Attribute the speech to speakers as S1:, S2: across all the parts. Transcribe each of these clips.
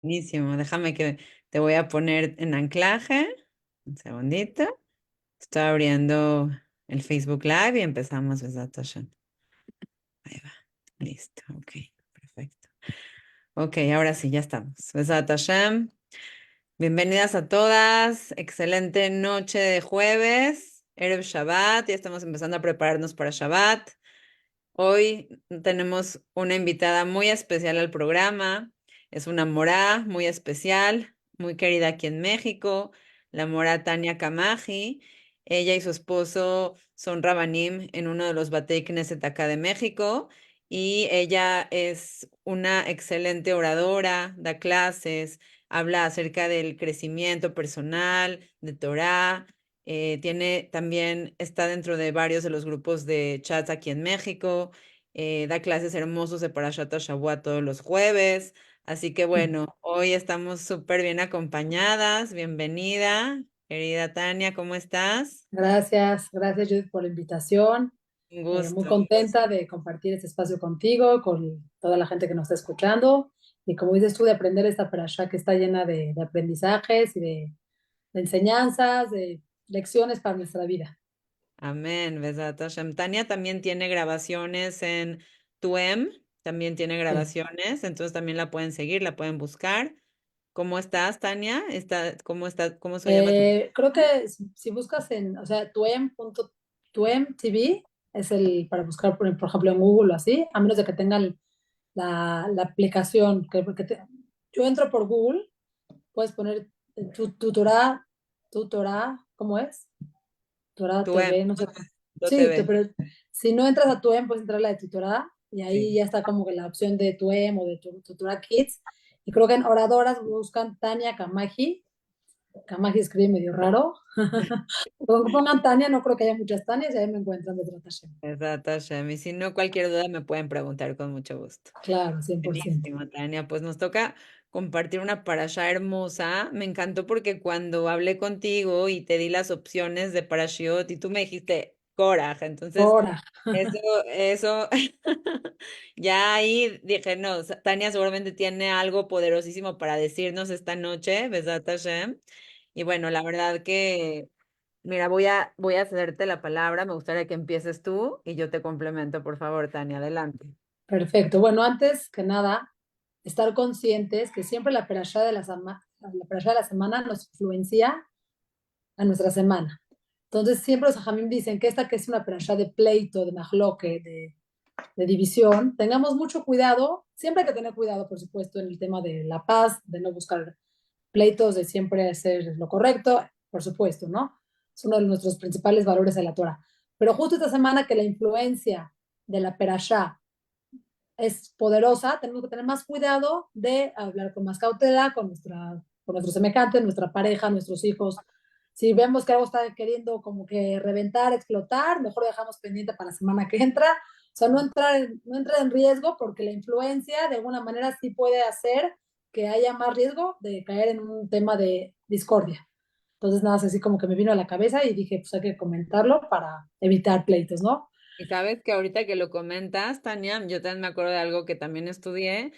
S1: Buenísimo, déjame que te voy a poner en anclaje. Un segundito. Estoy abriendo el Facebook Live y empezamos, Besat Hashem. Ahí va. Listo, ok, perfecto. Ok, ahora sí, ya estamos. Besat Hashem. Bienvenidas a todas. Excelente noche de jueves. Erev Shabbat. Ya estamos empezando a prepararnos para Shabbat. Hoy tenemos una invitada muy especial al programa. Es una morá muy especial, muy querida aquí en México, la morá Tania Kamaji. Ella y su esposo son Rabanim en uno de los Batei Knesset acá de México y ella es una excelente oradora, da clases, habla acerca del crecimiento personal, de Torah. Tiene también, está dentro de varios de los grupos de chats aquí en México. Da clases hermosos de Parashat Shavua todos los jueves. Así que bueno, hoy estamos súper bien acompañadas. Bienvenida, querida Tania, ¿cómo estás?
S2: Gracias Judith por la invitación.
S1: Un
S2: Muy
S1: gusto.
S2: contenta de compartir este espacio contigo, con toda la gente que nos está escuchando. Y como dices tú, de aprender esta parasha que está llena de aprendizajes y de enseñanzas, de lecciones para nuestra vida.
S1: Amén, Besat Hashem. Tania también tiene grabaciones en Tuem, también tiene
S2: Sí.
S1: grabaciones, entonces también la pueden seguir, la pueden buscar. ¿Cómo estás, Tania? ¿Cómo se llama tu?
S2: Creo que si buscas o sea, tuem TV es el para buscar, por ejemplo, en Google o así, a menos de que tengan la aplicación. Yo entro por Google. Puedes poner tu Torah, ¿cómo es? Torah
S1: Tuem,
S2: TV, no sé. Sí,
S1: TV.
S2: pero si no entras a Tuem, puedes entrar a la de tu Torah y ahí
S1: Sí.
S2: ya está como que la opción de Tuem o de tu Torah Kids. Y creo que en oradoras buscan Tania Kamaji. Kamaji escribe medio raro. Cuando pongan Tania, no creo que haya muchas Tanias y ahí me encuentran de Hashem.
S1: Exacto, Shem. Y si no, cualquier duda me pueden preguntar con mucho gusto.
S2: Claro, 100%.
S1: Buenísimo, Tania. Pues nos toca compartir una parasha hermosa. Me encantó porque cuando hablé contigo y te di las opciones de parashiot y tú me dijiste Korach, entonces
S2: Ahora,
S1: eso, ya ahí dije, no, Tania seguramente tiene algo poderosísimo para decirnos esta noche, Besat Hashem. Y bueno, la verdad que, mira, voy a cederte la palabra. Me gustaría que empieces tú y yo te complemento, por favor, Tania, adelante.
S2: perfecto. Bueno, antes que nada, estar conscientes que siempre la perashá de la semana nos influencia a nuestra semana. Entonces, siempre los hajamim dicen que esta que es una perashá de pleito, de mahloque, de división, tengamos mucho cuidado. Siempre hay que tener cuidado, por supuesto, en el tema de la paz, de no buscar pleitos, de siempre hacer lo correcto, por supuesto, ¿no? Es uno de nuestros principales valores de la Torah. Pero justo esta semana que la influencia de la perashá es poderosa, tenemos que tener más cuidado de hablar con más cautela con nuestro semejante, nuestra pareja, nuestros hijos. Si vemos que algo está queriendo como que reventar, explotar, mejor dejamos pendiente para la semana que entra. O sea, no entrar en riesgo porque la influencia de alguna manera sí puede hacer que haya más riesgo de caer en un tema de discordia. Entonces, nada, así como que me vino a la cabeza y dije, pues hay que comentarlo para evitar pleitos, ¿no?
S1: Y sabes que ahorita que lo comentas, Tania, yo también me acuerdo de algo que también estudié,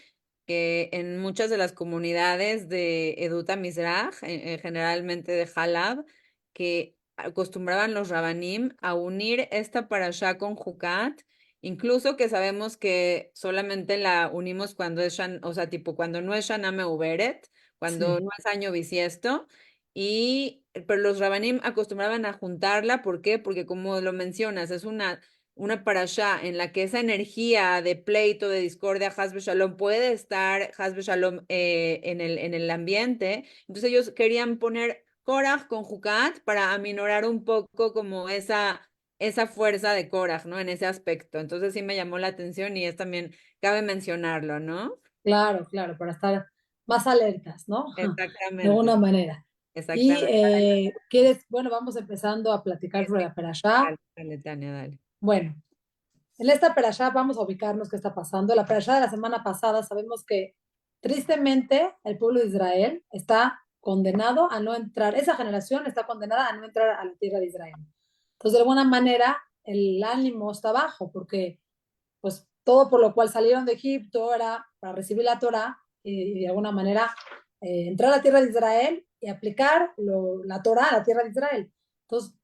S1: que en muchas de las comunidades de Eduta Mizrach, generalmente de Halab, que acostumbraban los Rabanim a unir esta parashá con Jucat, incluso que sabemos que solamente la unimos cuando es, o sea, tipo cuando no es Shana Meuberet, cuando
S2: Sí.
S1: no es año bisiesto, pero los Rabanim acostumbraban a juntarla, ¿por qué? Porque como lo mencionas, es una parashá en la que esa energía de pleito, de discordia, Hasbe Shalom, puede estar Hasbe Shalom en el ambiente. Entonces ellos querían poner Korach con Jucat para aminorar un poco como esa fuerza de Korach, ¿no? En ese aspecto. Entonces sí me llamó la atención y es también, cabe mencionarlo, ¿no?
S2: Claro, claro, para estar más alertas, ¿no? De
S1: Exactamente,
S2: alguna manera. Y
S1: exactamente.
S2: bueno, vamos empezando a platicar
S1: Sí,
S2: sobre
S1: sí.
S2: la perashá.
S1: Dale, dale, Tania, dale.
S2: Bueno, en esta perashá vamos a ubicarnos qué está pasando. La perashá de la semana pasada sabemos que tristemente el pueblo de Israel está condenado a no entrar, esa generación está condenada a no entrar a la tierra de Israel. Entonces, de alguna manera, el ánimo está bajo porque pues todo por lo cual salieron de Egipto era para recibir la Torá y de alguna manera entrar a la tierra de Israel y aplicar la Torah a la tierra de Israel. Entonces,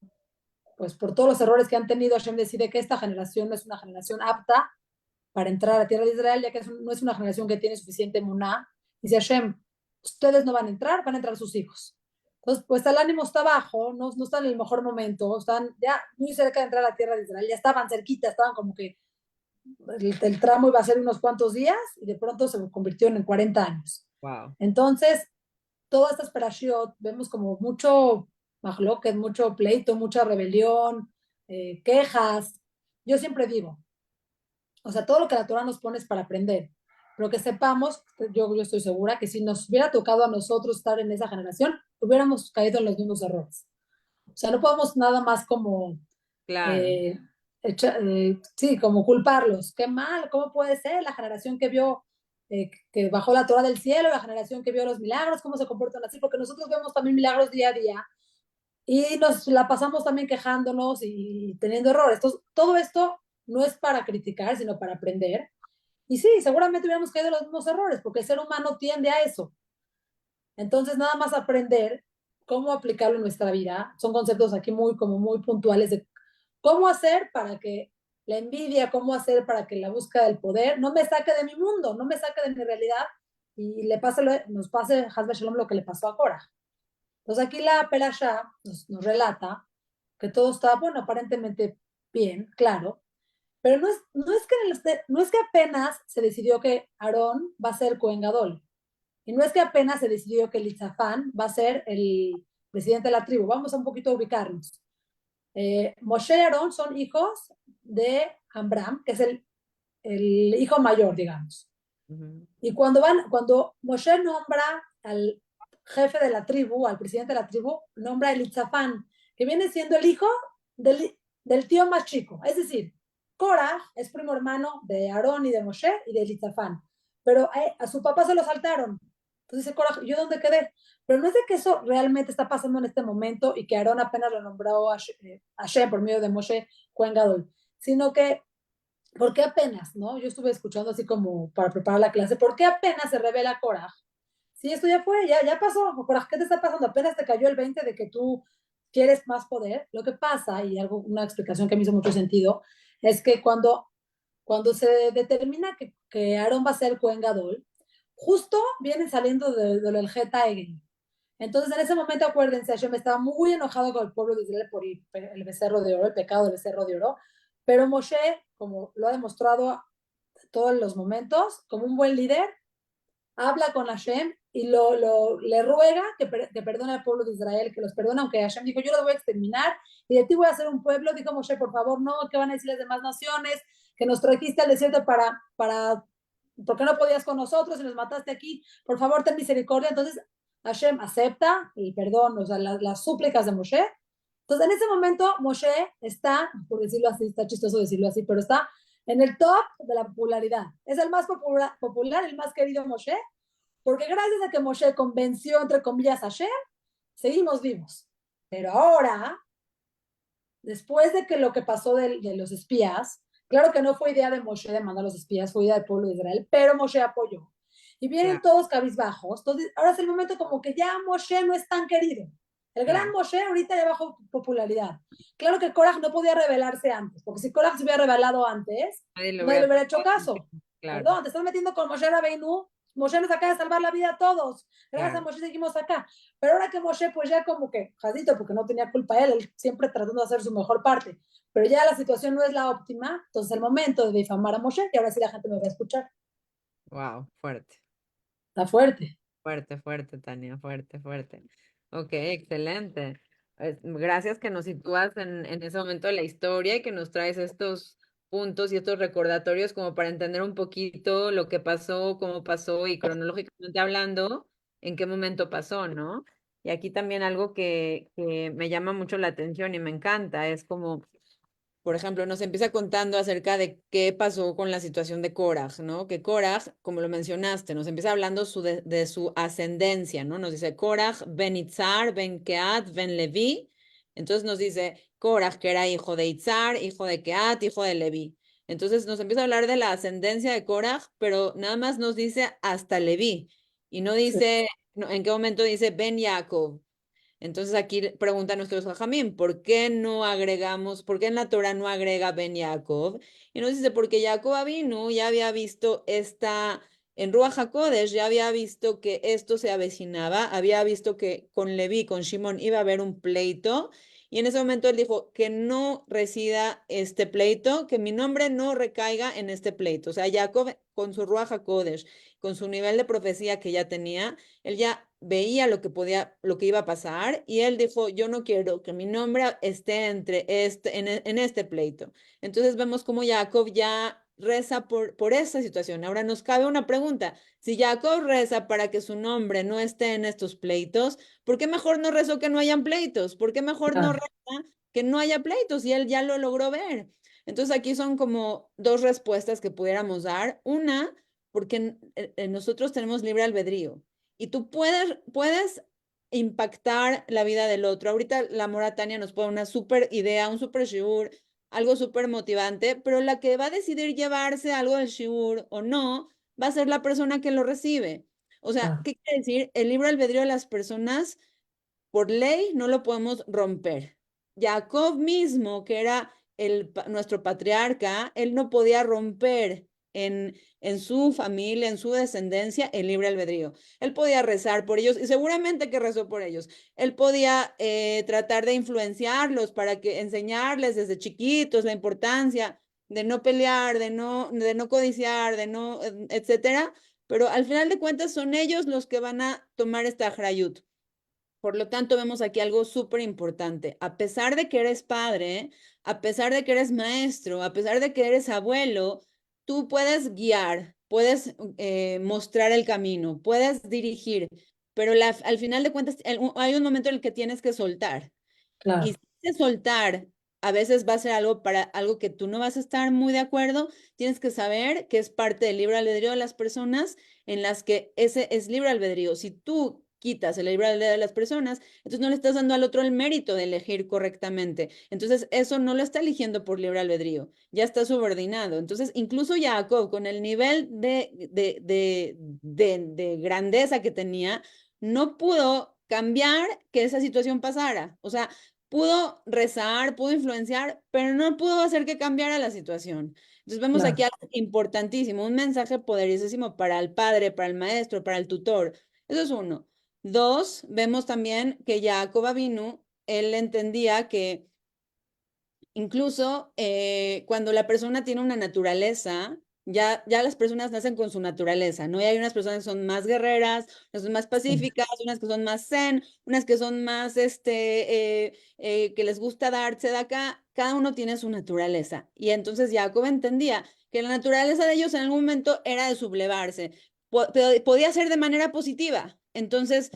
S2: pues por todos los errores que han tenido, Hashem decide que esta generación no es una generación apta para entrar a la tierra de Israel, ya que no es una generación que tiene suficiente muná. Dice Hashem, ustedes no van a entrar sus hijos. Entonces, pues el ánimo está bajo, no están en el mejor momento, están ya muy cerca de entrar a la tierra de Israel, ya estaban cerquita, estaban como que el tramo iba a ser unos cuantos días y de pronto se convirtió en 40 años.
S1: Wow.
S2: Entonces, todas estas parashiot vemos como mucho mahloket, mucho pleito, mucha rebelión, quejas. Yo siempre digo, o sea, todo lo que la Torah nos pone es para aprender. Pero que sepamos, yo estoy segura que si nos hubiera tocado a nosotros estar en esa generación, hubiéramos caído en los mismos errores. O sea, no podemos nada más como,
S1: Claro.
S2: eh, sí, como culparlos. Qué mal, ¿cómo puede ser la generación que vio, que bajó la Torah del cielo, la generación que vio los milagros, cómo se comportan así? Porque nosotros vemos también milagros día a día y nos la pasamos también quejándonos y teniendo errores. Entonces, todo esto no es para criticar, sino para aprender. Y sí, seguramente hubiéramos caído en los mismos errores, porque el ser humano tiende a eso. Entonces, nada más aprender cómo aplicarlo en nuestra vida. Son conceptos aquí como muy puntuales de cómo hacer para que la envidia, cómo hacer para que la búsqueda del poder no me saque de mi mundo, no me saque de mi realidad y nos pase Hazbe Shalom lo que le pasó a Korah. Entonces aquí la Perashá nos relata que todo está, bueno, aparentemente bien, claro, pero no es que apenas se decidió que Aarón va a ser Cohen Gadol, y no es que apenas se decidió que Litzafán va a ser el presidente de la tribu. Vamos a un poquito a ubicarnos. Moshe y Aarón son hijos de Amram, que es el hijo mayor, digamos.
S1: Ujú.
S2: Y cuando Moshe nombra al jefe de la tribu, al presidente de la tribu, nombra a Elitzafán, que viene siendo el hijo del tío más chico. Es decir, Korah es primo hermano de Aarón y de Moshe y de Elitzafán. Pero a su papá se lo saltaron. Entonces dice Korah, ¿yo dónde quedé? Pero no es de que eso realmente está pasando en este momento y que Aarón apenas lo nombró a Hashem por medio de Moshe Cohen Gadol, sino que ¿por qué apenas, no? Yo estuve escuchando así como para preparar la clase, ¿por qué apenas se revela Korah? Sí, esto ya fue, ya pasó. Korah, ¿qué te está pasando? Apenas te cayó el 20 de que tú quieres más poder. Lo que pasa, y una explicación que me hizo mucho sentido, es que cuando se determina que Aarón va a ser Cohen Gadol, justo vienen saliendo del Geta Egel. Entonces, en ese momento, acuérdense, Hashem estaba muy enojado con el pueblo de Israel por el becerro de oro, el pecado del becerro de oro, pero Moshe, como lo ha demostrado todos los momentos, como un buen líder, habla con Hashem y le ruega que perdone al pueblo de Israel, que los perdone, aunque Hashem dijo, yo los voy a exterminar y de ti voy a hacer un pueblo. Dijo Moshe, por favor, no, ¿qué van a decir las demás naciones? Que nos trajiste al desierto porque no podías con nosotros y nos mataste aquí, por favor, ten misericordia. Entonces Hashem acepta el perdón, o sea, las súplicas de Moshe. Entonces, en ese momento, Moshe está, por decirlo así, está chistoso decirlo así, pero está en el top de la popularidad. Es el más popular, el más querido Moshe, porque gracias a que Moshe convenció, entre comillas, a Hashem, seguimos vivos. Pero ahora, después de que lo que pasó de los espías, claro que no fue idea de Moshe de mandar a los espías, fue idea del pueblo de Israel, pero Moshe apoyó. Y vienen
S1: Claro,
S2: todos cabizbajos. Entonces, ahora es el momento como que ya Moshe no es tan querido. El gran
S1: claro.
S2: Moshe ahorita ya bajó popularidad. Claro que Korah no podía rebelarse antes, porque si Korah se hubiera revelado antes,
S1: Nadie lo
S2: nadie le
S1: hubiera
S2: hubiera hecho
S1: tomado.
S2: caso.
S1: Claro,
S2: Perdón, te estás metiendo con Moshe Rabbeinu. Moshe nos acaba de salvar la vida a todos. Gracias a
S1: claro.
S2: Moshe seguimos acá. Pero ahora que Moshe, pues ya como que, jadito, porque no tenía culpa él siempre tratando de hacer su mejor parte. Pero ya la situación no es la óptima, entonces el momento de difamar a Moshe, y ahora sí la gente me va a escuchar.
S1: Wow, fuerte.
S2: Está fuerte.
S1: Fuerte, fuerte, Tania, fuerte, fuerte. Ok, excelente. Gracias que nos sitúas en ese momento de la historia y que nos traes estos puntos y estos recordatorios como para entender un poquito lo que pasó, cómo pasó y cronológicamente hablando, en qué momento pasó, ¿no? Y aquí también algo que me llama mucho la atención y me encanta es como por ejemplo, nos empieza contando acerca de qué pasó con la situación de Korah, ¿no? Que Korah, como lo mencionaste, nos empieza hablando de su ascendencia, ¿no? Nos dice Korah, ben Itzar, ben Keat, ben Levi. Entonces nos dice Korah, que era hijo de Itzar, hijo de Keat, hijo de Levi. Entonces nos empieza a hablar de la ascendencia de Korah, pero nada más nos dice hasta Leví y no
S2: Sí.
S1: dice, en qué momento dice Ben Jacob. Entonces aquí pregunta nuestros jajamim, ¿por qué no agregamos, por qué en la Torah no agrega Ben Jacob? Y nos dice, porque Jacob Avinu ya había visto en Ruach HaKodesh ya había visto que esto se avecinaba, había visto que con Leví, con Shimon iba a haber un pleito, y en ese momento él dijo que no resida este pleito, que mi nombre no recaiga en este pleito. O sea, Jacob con su Ruach HaKodesh, con su nivel de profecía que ya tenía, él ya veía lo que iba a pasar y él dijo, yo no quiero que mi nombre esté en este pleito. Entonces vemos cómo Jacob ya reza por esta situación. Ahora nos cabe una pregunta. Si Jacob reza para que su nombre no esté en estos pleitos, ¿por qué mejor no rezó que no hayan pleitos? ¿Por qué mejor no
S2: Claro,
S1: reza que no haya pleitos? Y él ya lo logró ver. Entonces aquí son como dos respuestas que pudiéramos dar. Una, porque nosotros tenemos libre albedrío y tú puedes impactar la vida del otro. Ahorita la Moratania nos pone una súper idea, un súper shiur, algo súper motivante, pero la que va a decidir llevarse algo del shiur o no, va a ser la persona que lo recibe. O sea,
S2: claro,
S1: ¿qué quiere decir? El libre albedrío de las personas por ley no lo podemos romper. Jacob mismo, que era nuestro patriarca, él no podía romper en su familia, en su descendencia, el libre albedrío. Él podía rezar por ellos y seguramente que rezó por ellos. Él podía tratar de influenciarlos para que enseñarles desde chiquitos la importancia de no pelear, de no codiciar, etcétera. Pero al final de cuentas son ellos los que van a tomar esta hrayut. Por lo tanto, vemos aquí algo súper importante. A pesar de que eres padre, a pesar de que eres maestro, a pesar de que eres abuelo, tú puedes guiar, puedes mostrar el camino, puedes dirigir, pero al final de cuentas hay un momento en el que tienes que soltar. Y
S2: claro,
S1: si ese soltar a veces va a ser algo para algo que tú no vas a estar muy de acuerdo, tienes que saber que es parte del libre albedrío de las personas en las que ese es libre albedrío. Si tú quitas el libre albedrío de las personas, entonces no le estás dando al otro el mérito de elegir correctamente. Entonces eso no lo está eligiendo por libre albedrío, ya está subordinado. Entonces incluso Jacob, con el nivel de grandeza que tenía, no pudo cambiar que esa situación pasara. O sea, pudo rezar, pudo influenciar, pero no pudo hacer que cambiara la situación. Entonces vemos aquí
S2: claro.
S1: algo importantísimo, un mensaje poderosísimo para el padre, para el maestro, para el tutor. Eso es uno. Dos, vemos también que Jacob vino, él entendía que incluso cuando la persona tiene una naturaleza, ya las personas nacen con su naturaleza, ¿no? Y hay unas personas que son más guerreras, unas que son más
S2: Sí,
S1: pacíficas, unas que son más zen, unas que son más, que les gusta darse de acá. Cada uno tiene su naturaleza. Y entonces Jacob entendía que la naturaleza de ellos en algún momento era de sublevarse, pero podía ser de manera positiva. Entonces,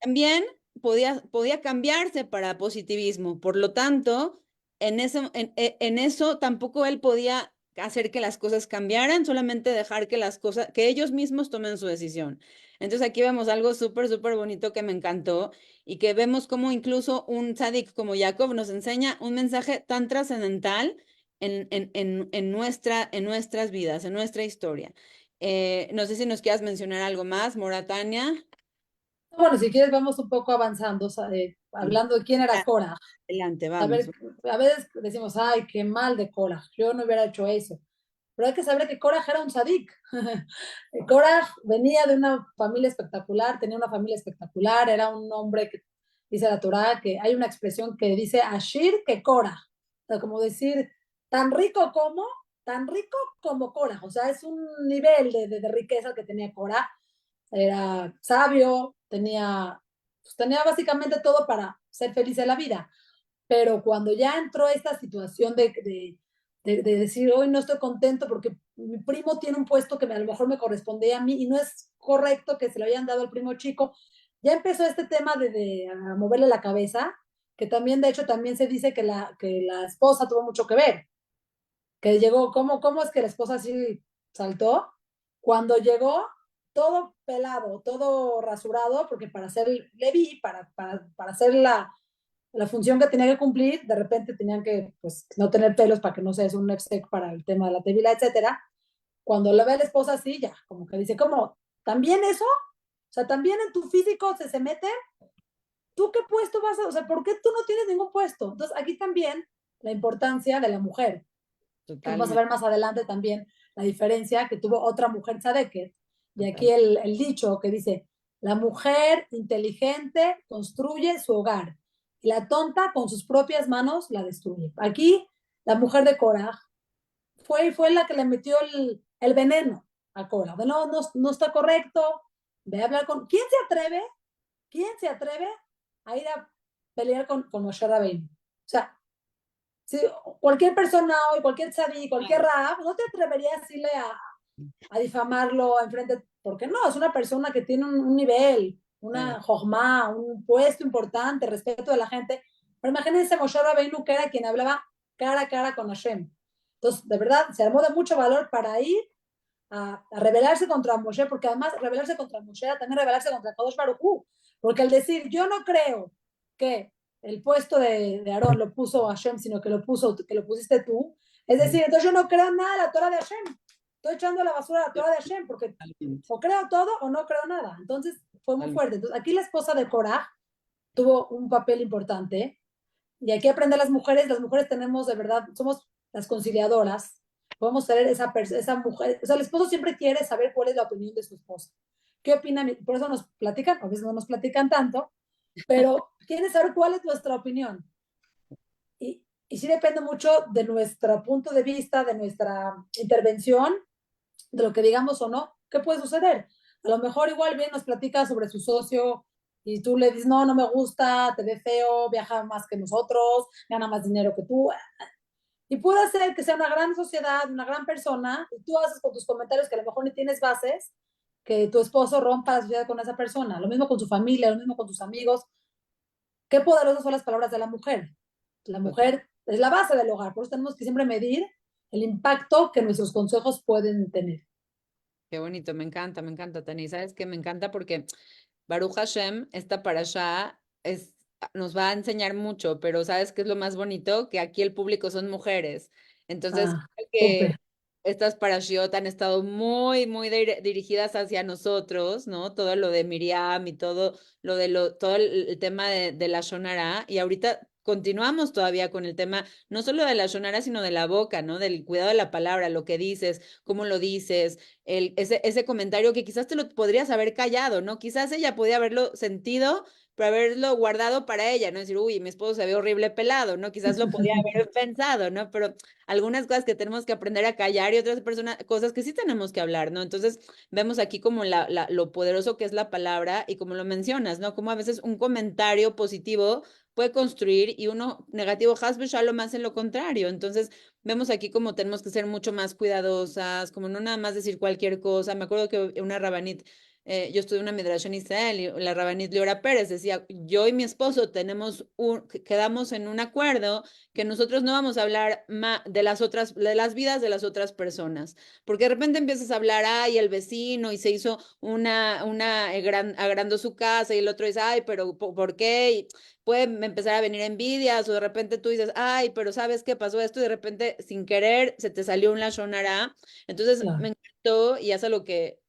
S1: también podía cambiarse para positivismo. Por lo tanto, en eso tampoco él podía hacer que las cosas cambiaran, solamente dejar que ellos mismos tomen su decisión. Entonces aquí vemos algo súper, súper bonito que me encantó y que vemos como incluso un tzadik como Jacob nos enseña un mensaje tan trascendental en nuestras vidas, en nuestra historia. No sé si nos quieras mencionar algo más, Moratania.
S2: bueno, si quieres vamos un poco avanzando, o sea,
S1: Sí.
S2: hablando de quién era Cora.
S1: Adelante,
S2: A
S1: vamos.
S2: ver, a veces decimos, ay, qué mal de Cora, yo no hubiera hecho eso. Pero hay que saber que Cora era un sadik. Cora venía de una familia espectacular, tenía una familia espectacular, era un hombre que dice la Torá que hay una expresión que dice Ashir que Cora. O sea, como decir, tan rico como, tan rico como Cora. O sea, es un nivel de riqueza que tenía Cora. Era sabio, tenía básicamente todo para ser feliz en la vida. Pero cuando ya entró esta situación de decir, hoy no estoy contento porque mi primo tiene un puesto que a lo mejor me correspondía a mí y no es correcto que se lo hayan dado al primo chico, ya empezó este tema de moverle la cabeza, que también, de hecho, también se dice que la esposa tuvo mucho que ver, que llegó, ¿cómo es que la esposa así saltó? Cuando llegó, todo pelado, todo rasurado, porque para ser Levi, para hacer la función que tenía que cumplir, de repente tenían que pues, no tener pelos para que no se des un nefsek para el tema de la tevila, etcétera. Cuando la ve a la esposa así, ya, como que dice, ¿cómo? ¿También eso? O sea, ¿también en tu físico se mete? ¿Tú qué puesto vas a, o sea, por qué tú no tienes ningún puesto? Entonces, aquí también la importancia de la mujer. Vamos a
S1: Totalmente.
S2: ver más adelante también la diferencia que tuvo otra mujer tzadeket. Y aquí
S1: Total.
S2: el dicho que dice, la mujer inteligente construye su hogar y la tonta con sus propias manos la destruye. Aquí la mujer de Korah fue la que le metió el veneno a Korah. De no está correcto, ve a hablar con... ¿Quién se atreve a ir a pelear con Moshe Rabbeinu? O sea, si cualquier persona hoy, cualquier tzadik, cualquier rab, no te atreverías a decirle a difamarlo enfrente, porque no, es una persona que tiene un nivel,
S1: Sí.
S2: una jojma, un puesto importante, respeto de la gente. Pero imagínense Moshe Rabbeinu, que era quien hablaba cara a cara con Hashem. Entonces, de verdad, se armó de mucho valor para ir a rebelarse contra Moshe, porque además rebelarse contra Moshe era también rebelarse contra Kadosh Baruj Hu, porque al decir, yo no creo que el puesto de Aarón lo puso Hashem, sino que lo pusiste tú, es decir, entonces yo no creo nada de la Torah de Hashem, estoy echando a la basura la Torah de Hashem, porque
S1: Totalmente.
S2: o creo todo o no creo nada. Entonces fue muy
S1: Totalmente.
S2: fuerte. Entonces aquí la esposa de Korah tuvo un papel importante y aquí aprender las mujeres tenemos de verdad, somos las conciliadoras, podemos ser esa mujer, o sea, el esposo siempre quiere saber cuál es la opinión de su esposa. ¿Qué opina? Por eso nos platican, a veces no nos platican tanto, pero quieren saber cuál es nuestra opinión. Y sí depende mucho de nuestro punto de vista, de nuestra intervención, de lo que digamos o no, ¿qué puede suceder? A lo mejor igual bien nos platica sobre su socio y tú le dices, no, no me gusta, te ve feo, viaja más que nosotros, gana más dinero que tú. Y puede ser que sea una gran sociedad, una gran persona, y tú haces con tus comentarios que a lo mejor ni tienes bases, que tu esposo rompa la sociedad con esa persona. Lo mismo con su familia, lo mismo con tus amigos. Qué poderosas son las palabras de la mujer. La
S1: Total.
S2: mujer es la base del hogar, por eso tenemos que siempre medir el impacto que nuestros consejos pueden tener.
S1: Qué bonito, me encanta, Tani. ¿Sabes qué? Me encanta porque Baruch Hashem, esta parasha nos va a enseñar mucho, pero ¿sabes qué es lo más bonito? Que aquí el público son mujeres. Entonces,
S2: Ah,
S1: creo que
S2: súper,
S1: estas parashiot han estado muy, muy dirigidas hacia nosotros, ¿no? Todo lo de Miriam y todo el tema de la Shonara. Y ahorita continuamos todavía con el tema, no solo de la Shonara, sino de la boca, ¿no? Del cuidado de la palabra, lo que dices, cómo lo dices, ese comentario que quizás te lo podrías haber callado, ¿no? Quizás ella podía haberlo sentido, pero haberlo guardado para ella, ¿no? Decir, uy, mi esposo se ve horrible pelado, ¿no? Quizás lo podía haber pensado, ¿no? Pero algunas cosas que tenemos que aprender a callar y otras cosas que sí tenemos que hablar, ¿no? Entonces, vemos aquí como lo poderoso que es la palabra y como lo mencionas, ¿no? Como a veces un comentario positivo puede construir y uno negativo, hasbe shalom, hace lo contrario. Entonces, vemos aquí como tenemos que ser mucho más cuidadosas, como no nada más decir cualquier cosa. Me acuerdo que una rabanit, yo estudié una midrash en Israel y la rabanit Leora Pérez decía, yo y mi esposo quedamos en un acuerdo que nosotros no vamos a hablar de las vidas de las otras personas, porque de repente empiezas a hablar, ay, el vecino y se hizo agrandó su casa y el otro dice, ay, pero ¿por qué? Y puede empezar a venir envidias o de repente tú dices, ay, pero ¿sabes qué pasó esto? Y de repente sin querer se te salió un lashon hara. Entonces me
S2: claro.
S1: encantó y hace lo que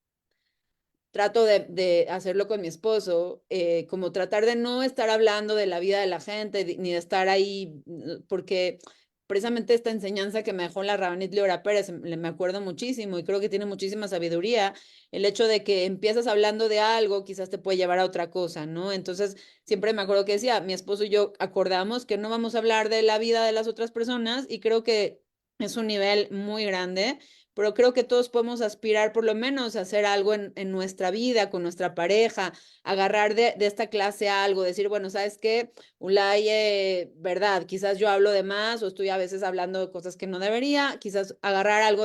S1: trato de hacerlo con mi esposo, como tratar de no estar hablando de la vida de la gente, ni de estar ahí, porque precisamente esta enseñanza que me dejó la Rabanit Leora Pérez, me acuerdo muchísimo y creo que tiene muchísima sabiduría, el hecho de que empiezas hablando de algo, quizás te puede llevar a otra cosa, ¿no? Entonces, siempre me acuerdo que decía, mi esposo y yo acordamos que no vamos a hablar de la vida de las otras personas y creo que es un nivel muy grande, pero creo que todos podemos aspirar por lo menos a hacer algo en nuestra vida, con nuestra pareja, agarrar de esta clase algo, decir, bueno, ¿sabes qué? Ulay, verdad, quizás yo hablo de más o estoy a veces hablando de cosas que no debería, quizás agarrar algo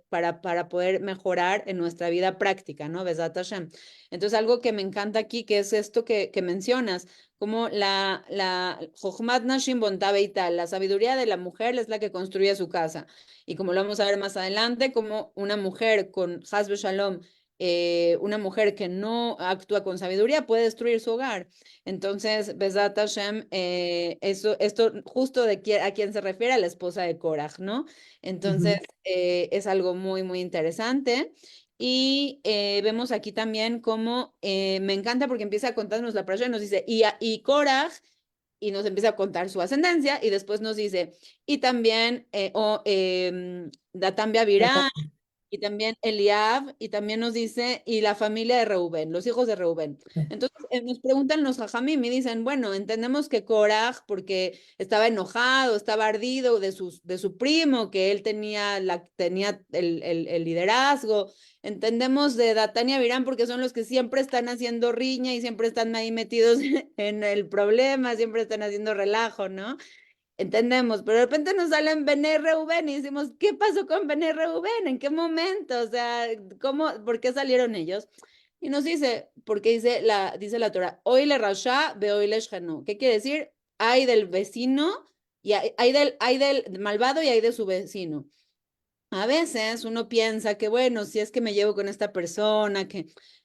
S1: para poder mejorar en nuestra vida práctica, ¿no? Besat Hashem. Entonces, algo que me encanta aquí, que es esto que mencionas, como la Jochmat Nashim Bonta Beita, la sabiduría de la mujer es la que construye su casa. Y como lo vamos a ver más adelante, como una mujer con Hasbe Shalom una mujer que no actúa con sabiduría puede destruir su hogar. Entonces, Besat Hashem, esto justo a quién se refiere, a la esposa de Korach, ¿no? Entonces,
S2: Ujú.
S1: es algo muy, muy interesante. Y vemos aquí también cómo me encanta porque empieza a contarnos la parasha y nos dice, y Korach, y nos empieza a contar su ascendencia, y después nos dice, y también Datán
S2: Trata-
S1: Beavirán, y también Eliab, y también nos dice, y la familia de Reubén, los hijos de Reubén. Entonces nos preguntan los jajamim y dicen, bueno, entendemos que Korach, porque estaba enojado, estaba ardido de su primo, que él tenía el liderazgo. Entendemos de Datán y Abiram porque son los que siempre están haciendo riña y siempre están ahí metidos en el problema, siempre están haciendo relajo, ¿no? Entendemos, pero de repente nos salen Bené Reubén y decimos, ¿qué pasó con Bené Reubén? ¿En qué momento? O sea, ¿por qué salieron ellos? Y nos dice, porque dice la Torah, hoy le rasha, ve hoy le shenu. ¿Qué quiere decir? Hay del vecino, y hay del malvado y hay de su vecino. A veces uno piensa que, bueno, si es que me llevo con esta persona que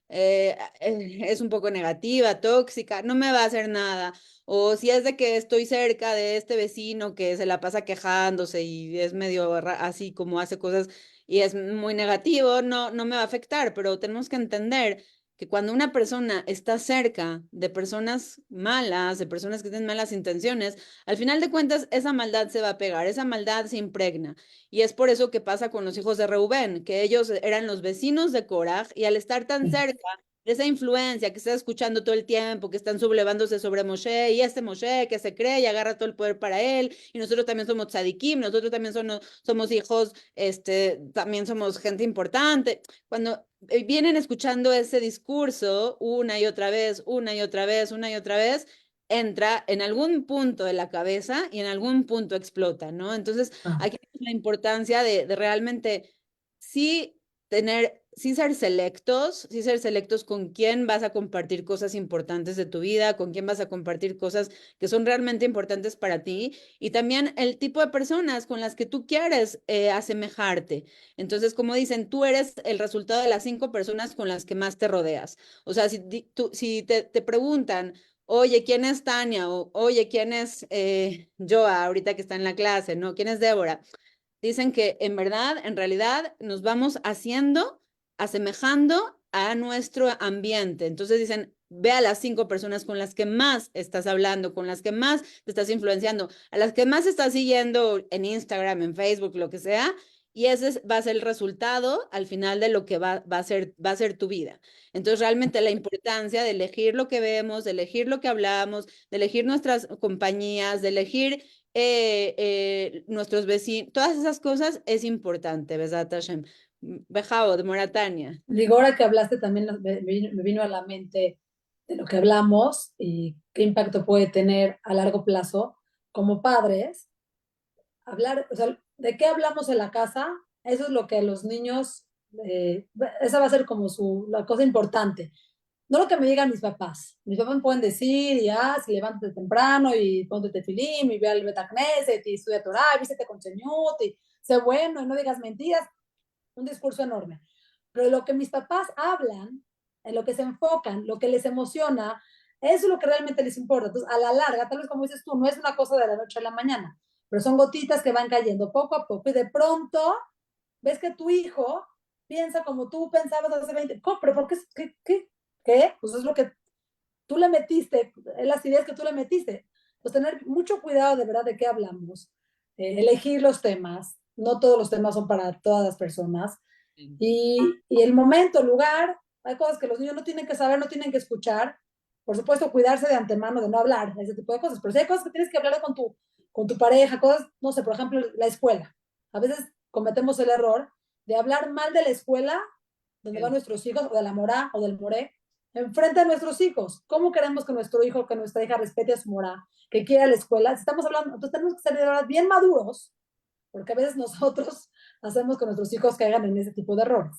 S1: es un poco negativa, tóxica, no me va a hacer nada. O si es de que estoy cerca de este vecino que se la pasa quejándose y es medio así como hace cosas y es muy negativo, no me va a afectar, pero tenemos que entender que cuando una persona está cerca de personas malas, de personas que tienen malas intenciones, al final de cuentas esa maldad se va a pegar, esa maldad se impregna. Y es por eso que pasa con los hijos de Reubén, que ellos eran los vecinos de Korach y al estar tan cerca de esa influencia que está escuchando todo el tiempo, que están sublevándose sobre Moshe y este Moshe que se cree y agarra todo el poder para él y nosotros también somos tzadikim, nosotros también somos hijos, también somos gente importante. Cuando vienen escuchando ese discurso una y otra vez, una y otra vez, una y otra vez, entra en algún punto de la cabeza y en algún punto explota, ¿no? Entonces,
S2: Ah,
S1: aquí la importancia de realmente sí sí ser selectos con quién vas a compartir cosas importantes de tu vida, con quién vas a compartir cosas que son realmente importantes para ti y también el tipo de personas con las que tú quieres asemejarte. Entonces, como dicen, tú eres el resultado de las 5 personas con las que más te rodeas. O sea, si te preguntan, oye, ¿quién es Tania? O, oye, ¿quién es Joa ahorita que está en la clase? ¿No? ¿Quién es Débora? Dicen que en verdad, en realidad, nos vamos haciendo, asemejando a nuestro ambiente. Entonces dicen, ve a las 5 personas con las que más estás hablando, con las que más te estás influenciando, a las que más estás siguiendo en Instagram, en Facebook, lo que sea, y ese va a ser el resultado al final de lo que va a ser tu vida. Entonces, realmente la importancia de elegir lo que vemos, de elegir lo que hablamos, de elegir nuestras compañías, de elegir nuestros vecinos, todas esas cosas es importante, ¿verdad, Hashem? Bejao, de Moratania.
S2: digo, ahora que hablaste también me vino a la mente de lo que hablamos y qué impacto puede tener a largo plazo como padres. Hablar, o sea, ¿de qué hablamos en la casa? Eso es lo que los niños, eh, esa va a ser como la cosa importante. No lo que me digan mis papás. Mis papás me pueden decir, si levántate temprano y ponte tefilín y ve al Betacneset y estudia Torah y vístete con señut y sé bueno y no digas mentiras. Un discurso enorme. Pero lo que mis papás hablan, en lo que se enfocan, lo que les emociona, eso es lo que realmente les importa. Entonces, a la larga, tal vez como dices tú, no es una cosa de la noche a la mañana, pero son gotitas que van cayendo poco a poco y de pronto ves que tu hijo piensa como tú pensabas hace 20. ¿Cómo? ¿Pero por qué? ¿Qué? Pues es lo que tú le metiste, las ideas que tú le metiste. Pues tener mucho cuidado de verdad de qué hablamos, elegir los temas, no todos los temas son para todas las personas, y el momento, el lugar, hay cosas que los niños no tienen que saber, no tienen que escuchar, por supuesto cuidarse de antemano de no hablar, ese tipo de cosas, pero si hay cosas que tienes que hablar con tu pareja, cosas, no sé, por ejemplo, la escuela. A veces cometemos el error de hablar mal de la escuela donde van nuestros hijos, o de la morá o del moré, enfrente a nuestros hijos. ¿Cómo queremos que nuestro hijo, que nuestra hija respete a su morá, que quiera la escuela? Si estamos hablando, entonces tenemos que ser de verdad bien maduros, porque a veces nosotros hacemos que nuestros hijos caigan en ese tipo de errores.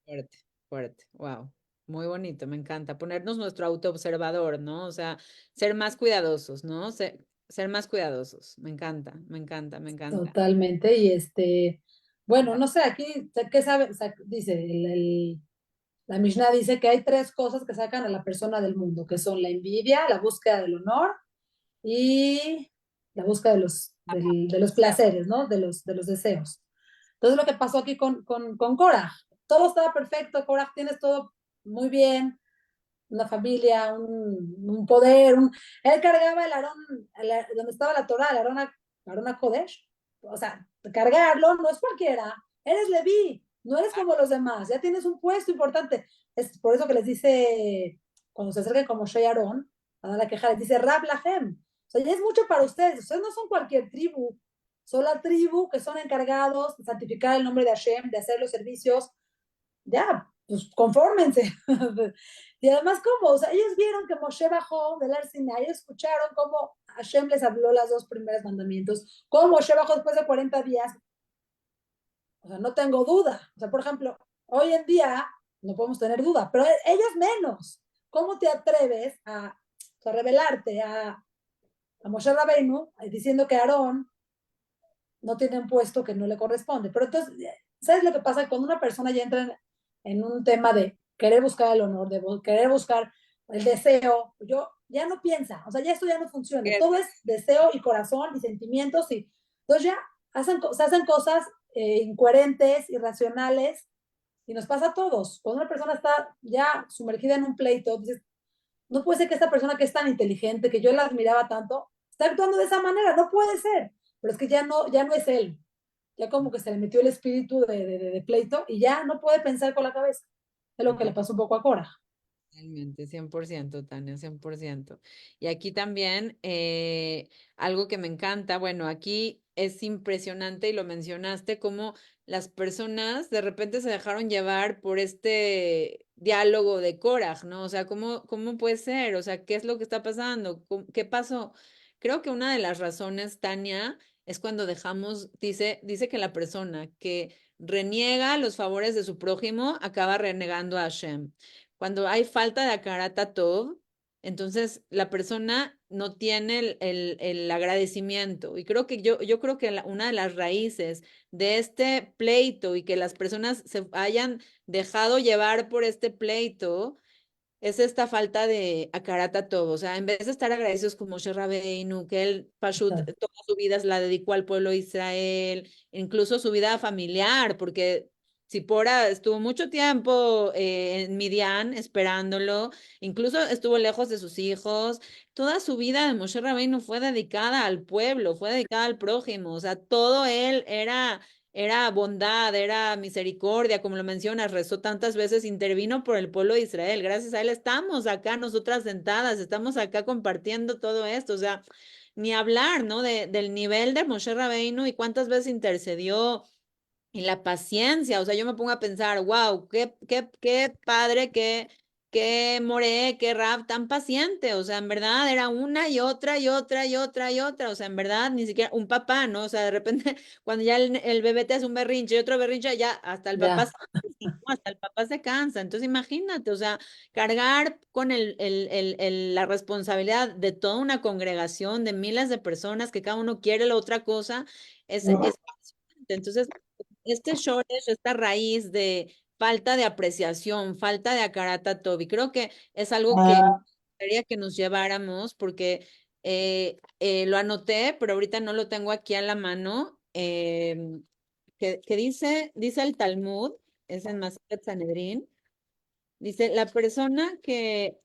S1: Fuerte, fuerte, wow. Muy bonito, me encanta. Ponernos nuestro autoobservador, ¿no? O sea, ser más cuidadosos, ¿no? Ser más cuidadosos. Me encanta, me encanta, me encanta.
S2: Totalmente. Y bueno, no sé, aquí, ¿qué sabe? O sea, dice, La Mishnah dice que hay tres cosas que sacan a la persona del mundo, que son la envidia, la búsqueda del honor y la búsqueda de los placeres, ¿no? De los deseos. Entonces lo que pasó aquí con Korah, todo estaba perfecto, Korah tienes todo muy bien, una familia, un poder, él cargaba el Aarón, donde estaba la Torah, el Aarón a Kodesh, o sea, cargarlo no es cualquiera, eres Leví, no eres como los demás, ya tienes un puesto importante, es por eso que les dice, cuando se acerquen como Moshe y Aarón, a dar la queja, les dice Rab Lachem, o sea, ya es mucho para ustedes no son cualquier tribu, son la tribu que son encargados de santificar el nombre de Hashem, de hacer los servicios, ya, pues confórmense. Y además, ¿cómo? O sea, ellos vieron que Moshe bajó del Ar Sinai, ellos escucharon cómo Hashem les habló los dos primeros mandamientos, cómo Moshe bajó después de 40 días. O sea, no tengo duda. O sea, por ejemplo, hoy en día no podemos tener duda, pero ellos menos. ¿Cómo te atreves a revelarte a Moshe Rabbeinu diciendo que Aarón no tiene un puesto que no le corresponde? Pero entonces, ¿sabes lo que pasa? Cuando una persona ya entra en un tema de querer buscar el honor, de querer buscar el deseo, yo ya no piensa, o sea, ya esto ya no funciona, todo es deseo y corazón y sentimientos y entonces ya se hacen cosas incoherentes, irracionales y nos pasa a todos. Cuando una persona está ya sumergida en un pleito, dices, no puede ser que esta persona que es tan inteligente, que yo la admiraba tanto, está actuando de esa manera, no puede ser, pero es que ya no es él, ya como que se le metió el espíritu de pleito y ya no puede pensar con la cabeza. Es lo que le pasó un poco a Cora.
S1: Totalmente, 100%, Tania, 100%. Y aquí también algo que me encanta, bueno, aquí es impresionante y lo mencionaste, cómo las personas de repente se dejaron llevar por este diálogo de Korah, ¿no? O sea, ¿cómo puede ser? O sea, ¿qué es lo que está pasando? ¿Qué pasó? Creo que una de las razones, Tania, es cuando dice que la persona que reniega los favores de su prójimo acaba renegando a Hashem. Cuando hay falta de akarata tov, entonces la persona no tiene el agradecimiento. Y creo que yo creo que una de las raíces de este pleito y que las personas se hayan dejado llevar por este pleito es esta falta de akarata tov. O sea, en vez de estar agradecidos como Moshe Rabbeinu, que él, Pashut, toda su vida la dedicó al pueblo de Israel, incluso su vida familiar, porque Zipora estuvo mucho tiempo en Midian esperándolo, incluso estuvo lejos de sus hijos. Toda su vida de Moshe Rabbeinu fue dedicada al pueblo, fue dedicada al prójimo, o sea, todo él era bondad, era misericordia, como lo mencionas, rezó tantas veces, intervino por el pueblo de Israel. Gracias a él estamos acá, nosotras sentadas, estamos acá compartiendo todo esto. O sea, ni hablar, ¿no? Del nivel de Moshe Rabbeinu y cuántas veces intercedió y la paciencia. O sea, yo me pongo a pensar, wow, qué padre, qué Moré, qué Rab tan paciente. O sea, en verdad era una y otra y otra y otra y otra. O sea, en verdad ni siquiera un papá, ¿no? O sea, de repente cuando ya el bebé te hace un berrinche y otro berrinche, ya hasta el papá
S2: Ya.
S1: se cansa, ¿no? Hasta el papá se cansa. Entonces imagínate, o sea, cargar con la responsabilidad de toda una congregación de miles de personas que cada uno quiere la otra cosa, es fascinante. Entonces, este shortage, esta raíz de falta de apreciación, falta de akarata tobi, creo que es algo que quería que nos lleváramos porque lo anoté, pero ahorita no lo tengo aquí a la mano, que dice el Talmud, es en Masechet Sanedrín, dice, la persona que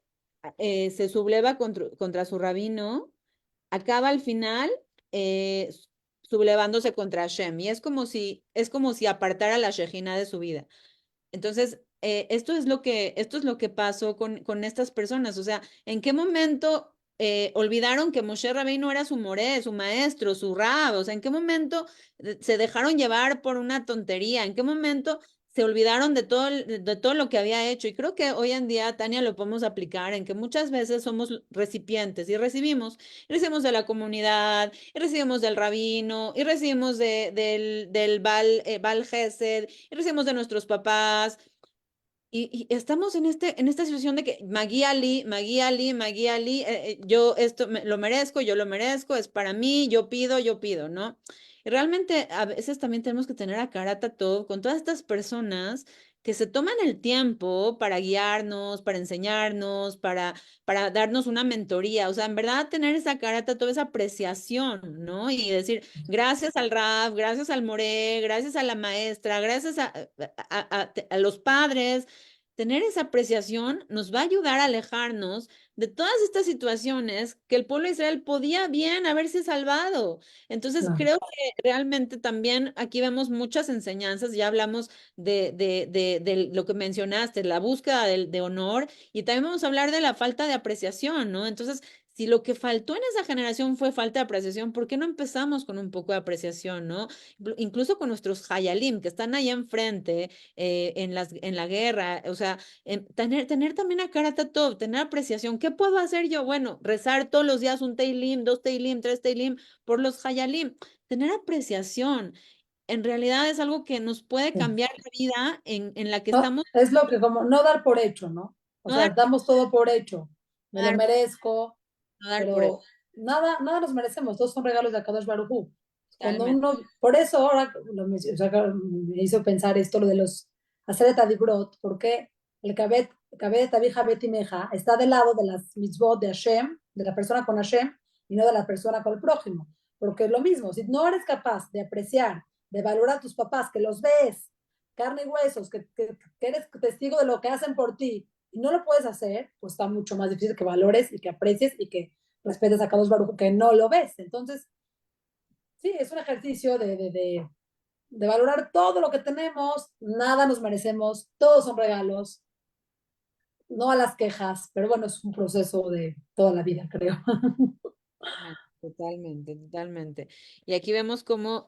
S1: se subleva contra su rabino, acaba al final eh, sublevándose contra Hashem. Y es como si apartara la Shejina de su vida. Entonces, esto es lo que pasó con estas personas. O sea, ¿en qué momento olvidaron que Moshe Rabbeinu era su moré, su maestro, su rab? O sea, ¿en qué momento se dejaron llevar por una tontería? ¿En qué momento se olvidaron de todo lo que había hecho? Y creo que hoy en día, Tania, lo podemos aplicar en que muchas veces somos recipientes y recibimos de la comunidad, y recibimos del rabino, y recibimos del Bal Gesed, y recibimos de nuestros papás. Y estamos en esta situación de que Magui Ali, Magui Ali, Magui Ali, yo esto lo merezco, yo lo merezco, es para mí, yo pido, ¿no? Y realmente a veces también tenemos que tener a carata todo con todas estas personas que se toman el tiempo para guiarnos, para enseñarnos, para darnos una mentoría. O sea, en verdad tener esa carata, toda esa apreciación, ¿no? Y decir, gracias al Rab, gracias al Moré, gracias a la maestra, gracias a los padres. Tener esa apreciación nos va a ayudar a alejarnos de todas estas situaciones que el pueblo de Israel podía bien haberse salvado. Entonces,
S2: Claro.
S1: creo que realmente también aquí vemos muchas enseñanzas, ya hablamos de lo que mencionaste, la búsqueda de honor, y también vamos a hablar de la falta de apreciación, ¿no? Entonces, si lo que faltó en esa generación fue falta de apreciación, ¿por qué no empezamos con un poco de apreciación, ¿no? Incluso con nuestros Hayalim, que están ahí enfrente, en la guerra, o sea, tener también a Karata Tov, tener apreciación. ¿Qué puedo hacer yo? Bueno, rezar todos los días un Teilim, dos Teilim, tres Teilim por los Hayalim. Tener apreciación. En realidad es algo que nos puede
S2: Sí.
S1: cambiar la vida en la que
S2: No,
S1: estamos.
S2: es lo que como no dar por hecho, ¿no? O
S1: No
S2: sea,
S1: dar por,
S2: damos todo por hecho.
S1: no
S2: Me lo
S1: dar,
S2: merezco,
S1: no dar por eso.
S2: pero nada nos merecemos. Todos son regalos de Akadosh Baruj Hu. Cuando
S1: Totalmente.
S2: uno, por eso ahora o sea, me hizo pensar esto, lo de los hacer Adibrot, porque el Kabet Tabija Betimeja está del lado de las mitzvot de Hashem, de la persona con Hashem, y no de la persona con el prójimo. Porque es lo mismo, si no eres capaz de apreciar, de valorar a tus papás, que los ves, carne y huesos, que eres testigo de lo que hacen por ti, y no lo puedes hacer, pues está mucho más difícil que valores y que aprecies y que respetes a Kadosh Baruj que no lo ves. Entonces, sí, es un ejercicio de valorar todo lo que tenemos, nada nos merecemos, todos son regalos, no a las quejas, pero bueno, es un proceso de toda la vida, creo.
S1: Totalmente, totalmente. Y aquí vemos cómo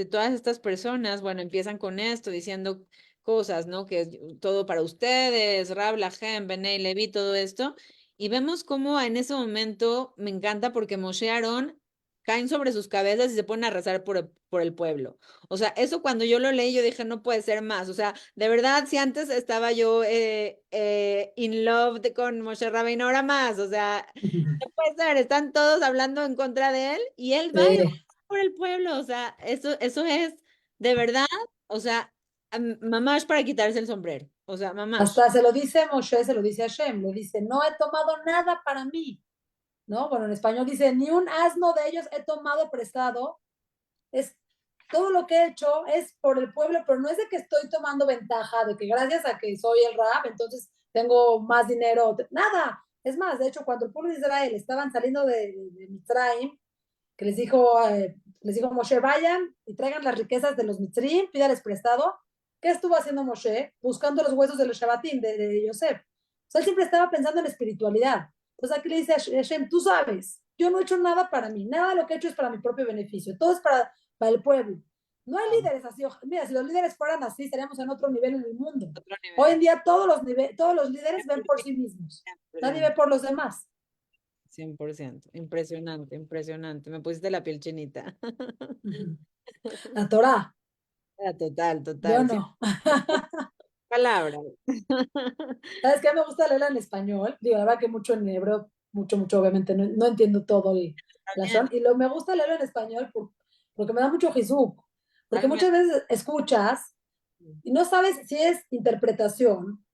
S1: todas estas personas, bueno, empiezan con esto, diciendo cosas, ¿no? Que es todo para ustedes, Rab, Lahem, Benei, Levi, todo esto. Y vemos cómo en ese momento me encanta porque Moshe y Aarón caen sobre sus cabezas y se ponen a rezar por el pueblo. O sea, eso cuando yo lo leí, yo dije, no puede ser más. O sea, de verdad, si antes estaba yo in love con Moshe Rabbeinu, ahora más. O sea, no puede ser, están todos hablando en contra de él y él va y reza
S2: Sí.
S1: por el pueblo. O sea, eso es de verdad, o sea, mamash para quitarse el sombrero. O sea, mamash.
S2: Hasta se lo dice Moshe, se lo dice a Hashem, le dice, no he tomado nada para mí, ¿no? Bueno, en español dice, ni un asno de ellos he tomado prestado, es todo lo que he hecho es por el pueblo, pero no es de que estoy tomando ventaja, de que gracias a que soy el rap, entonces tengo más dinero, nada. Es más, de hecho, cuando el pueblo de Israel estaban saliendo de Mitzrayim, que les dijo Moshe, vayan y traigan las riquezas de los Mitzrim, pídales prestado. ¿Qué estuvo haciendo Moshe? Buscando los huesos de los Shabatín, de Yosef. O sea, él siempre estaba pensando en espiritualidad. Entonces aquí le dice a Hashem, tú sabes, yo no he hecho nada para mí, nada de lo que he hecho es para mi propio beneficio, todo es para el pueblo. No hay
S1: Wow,
S2: líderes así. Mira, si los líderes fueran así, estaríamos en otro nivel en el mundo.
S1: otro
S2: Hoy en
S1: nivel.
S2: día todos los líderes ven por sí mismos. Nadie ve por los demás.
S1: 100%. Impresionante, impresionante. Me pusiste la piel chinita.
S2: La Torah,
S1: Ah, total,
S2: yo
S1: total. Sí,
S2: no.
S1: palabras.
S2: ¿Sabes qué? Me gusta leerla en español. Digo, la verdad que mucho en hebreo, mucho, obviamente, no entiendo todo
S1: Está
S2: la
S1: bien.
S2: shon. Me gusta leerlo en español porque me da mucho jizuk. Porque
S1: Totalmente.
S2: muchas veces escuchas y no sabes si es interpretación,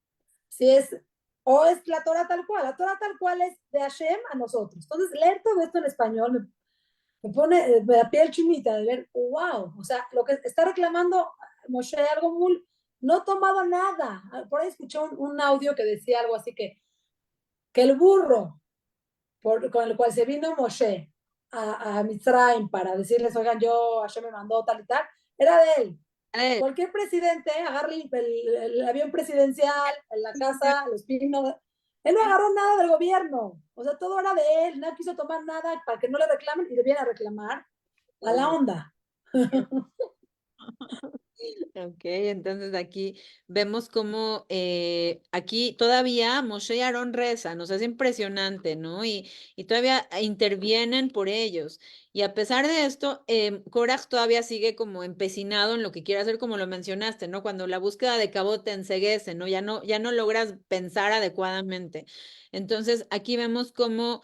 S2: si es, o es la Torah tal cual. La Torah tal cual es de Hashem a nosotros. Entonces, leer todo esto en español me pone, me da piel chinita de ver, wow, o sea, lo que está reclamando Moshe, algo muy, no he tomado nada. Por ahí escuché un audio que decía algo así que el burro con el cual se vino Moshe a Mitzrayim para decirles, oigan, yo, Hashem me mandó tal y tal, era de él.
S1: Dale.
S2: Cualquier presidente agarra el avión presidencial, en la casa, los pinos. Él no agarró nada del gobierno. O sea, todo era de él. No quiso tomar nada para que no le reclamen y le viene a reclamar a la
S1: Totalmente.
S2: onda.
S1: Ok, entonces aquí vemos cómo aquí todavía Moshe y Aarón rezan, o sea, es impresionante, ¿no? Y todavía intervienen por ellos. Y a pesar de esto, Korach todavía sigue como empecinado en lo que quiere hacer, como lo mencionaste, ¿no? Cuando la búsqueda de cabo te enceguece, ¿no? Ya no logras pensar adecuadamente. Entonces, aquí vemos cómo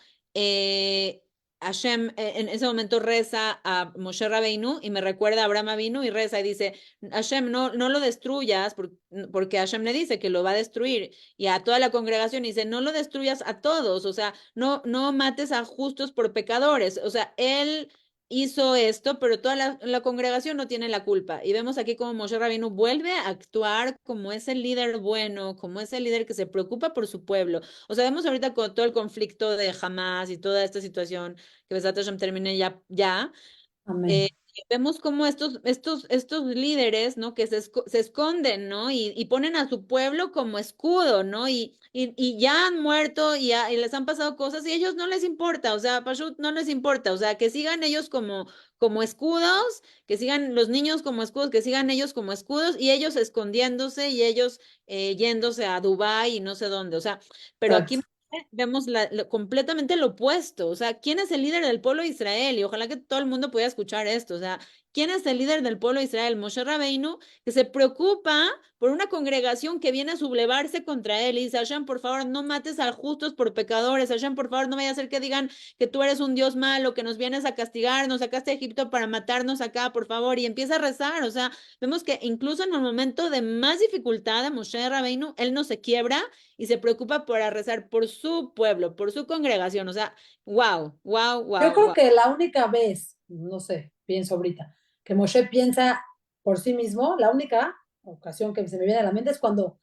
S1: Hashem en ese momento reza a Moshe Rabbeinu y me recuerda a Abraham Avinu y reza y dice, Hashem, no lo destruyas, porque Hashem le dice que lo va a destruir y a toda la congregación y dice, no lo destruyas a todos, o sea, no mates a justos por pecadores, o sea, él hizo esto, pero toda la congregación no tiene la culpa. Y vemos aquí como Moshe Rabbeinu vuelve a actuar como ese líder bueno, como ese líder que se preocupa por su pueblo. O sea, vemos ahorita con todo el conflicto de Hamas y toda esta situación que Besat Hashem termine ya,
S2: Amén.
S1: eh, vemos como estos líderes, ¿no? Que se esconden, ¿no? Y ponen a su pueblo como escudo, ¿no? Y ya han muerto y les han pasado cosas y a ellos no les importa, o sea, Pashut no les importa, o sea, que sigan ellos como escudos, que sigan los niños como escudos, que sigan ellos como escudos y ellos escondiéndose y ellos yéndose a Dubái y no sé dónde, o sea, pero
S2: Exacto.
S1: aquí vemos completamente lo opuesto. O sea, ¿quién es el líder del pueblo de Israel? Y ojalá que todo el mundo pueda escuchar esto. O sea, ¿quién es el líder del pueblo de Israel? Moshe Rabbeinu, que se preocupa por una congregación que viene a sublevarse contra él. Y dice, Hashem, por favor, no mates a justos por pecadores. Hashem, por favor, no vaya a hacer que digan que tú eres un Dios malo, que nos vienes a castigar, nos sacaste de Egipto para matarnos acá, por favor. Y empieza a rezar. O sea, vemos que incluso en el momento de más dificultad de Moshe Rabbeinu, él no se quiebra y se preocupa por rezar por su pueblo, por su congregación. O sea, wow, wow,
S2: Yo
S1: wow,
S2: creo
S1: wow.
S2: que la única vez, no sé, pienso ahorita, que Moshe piensa por sí mismo, la única ocasión que se me viene a la mente es cuando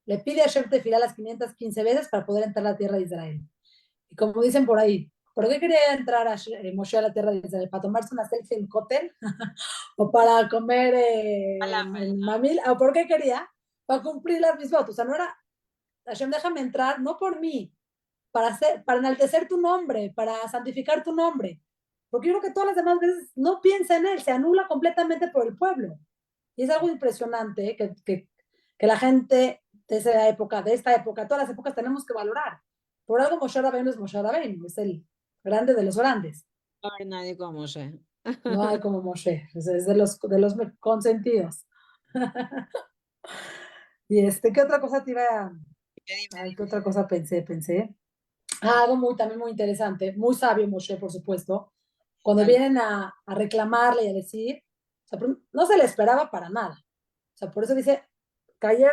S2: le pide a Hashem Tefilá las 515 veces para poder entrar a la tierra de Israel. Y como dicen por ahí, ¿por qué quería entrar Moshe a la tierra de Israel? ¿Para tomarse una selfie en Kotel? ¿O para comer en Mamil? ¿O por qué quería? Para cumplir las mismas. O sea, no era, Hashem, déjame entrar, no por mí, para enaltecer tu nombre, para santificar tu nombre. Porque yo creo que todas las demás veces no piensa en él, se anula completamente por el pueblo. Y es algo impresionante que la gente de esa época, de esta época, todas las épocas tenemos que valorar. Por algo Moshe Rabbeinu es Moshe Rabbeinu, es el grande de los grandes.
S1: No hay nadie como Moshe.
S2: No hay como Moshe, es de los consentidos. Y ¿qué otra cosa te iba a... Ay, ¿qué otra cosa pensé? Algo también muy interesante, muy sabio Moshe, por supuesto, cuando
S1: Dale.
S2: vienen a reclamarle y a decir, o sea, no se le esperaba para nada. O sea, por eso dice, cayó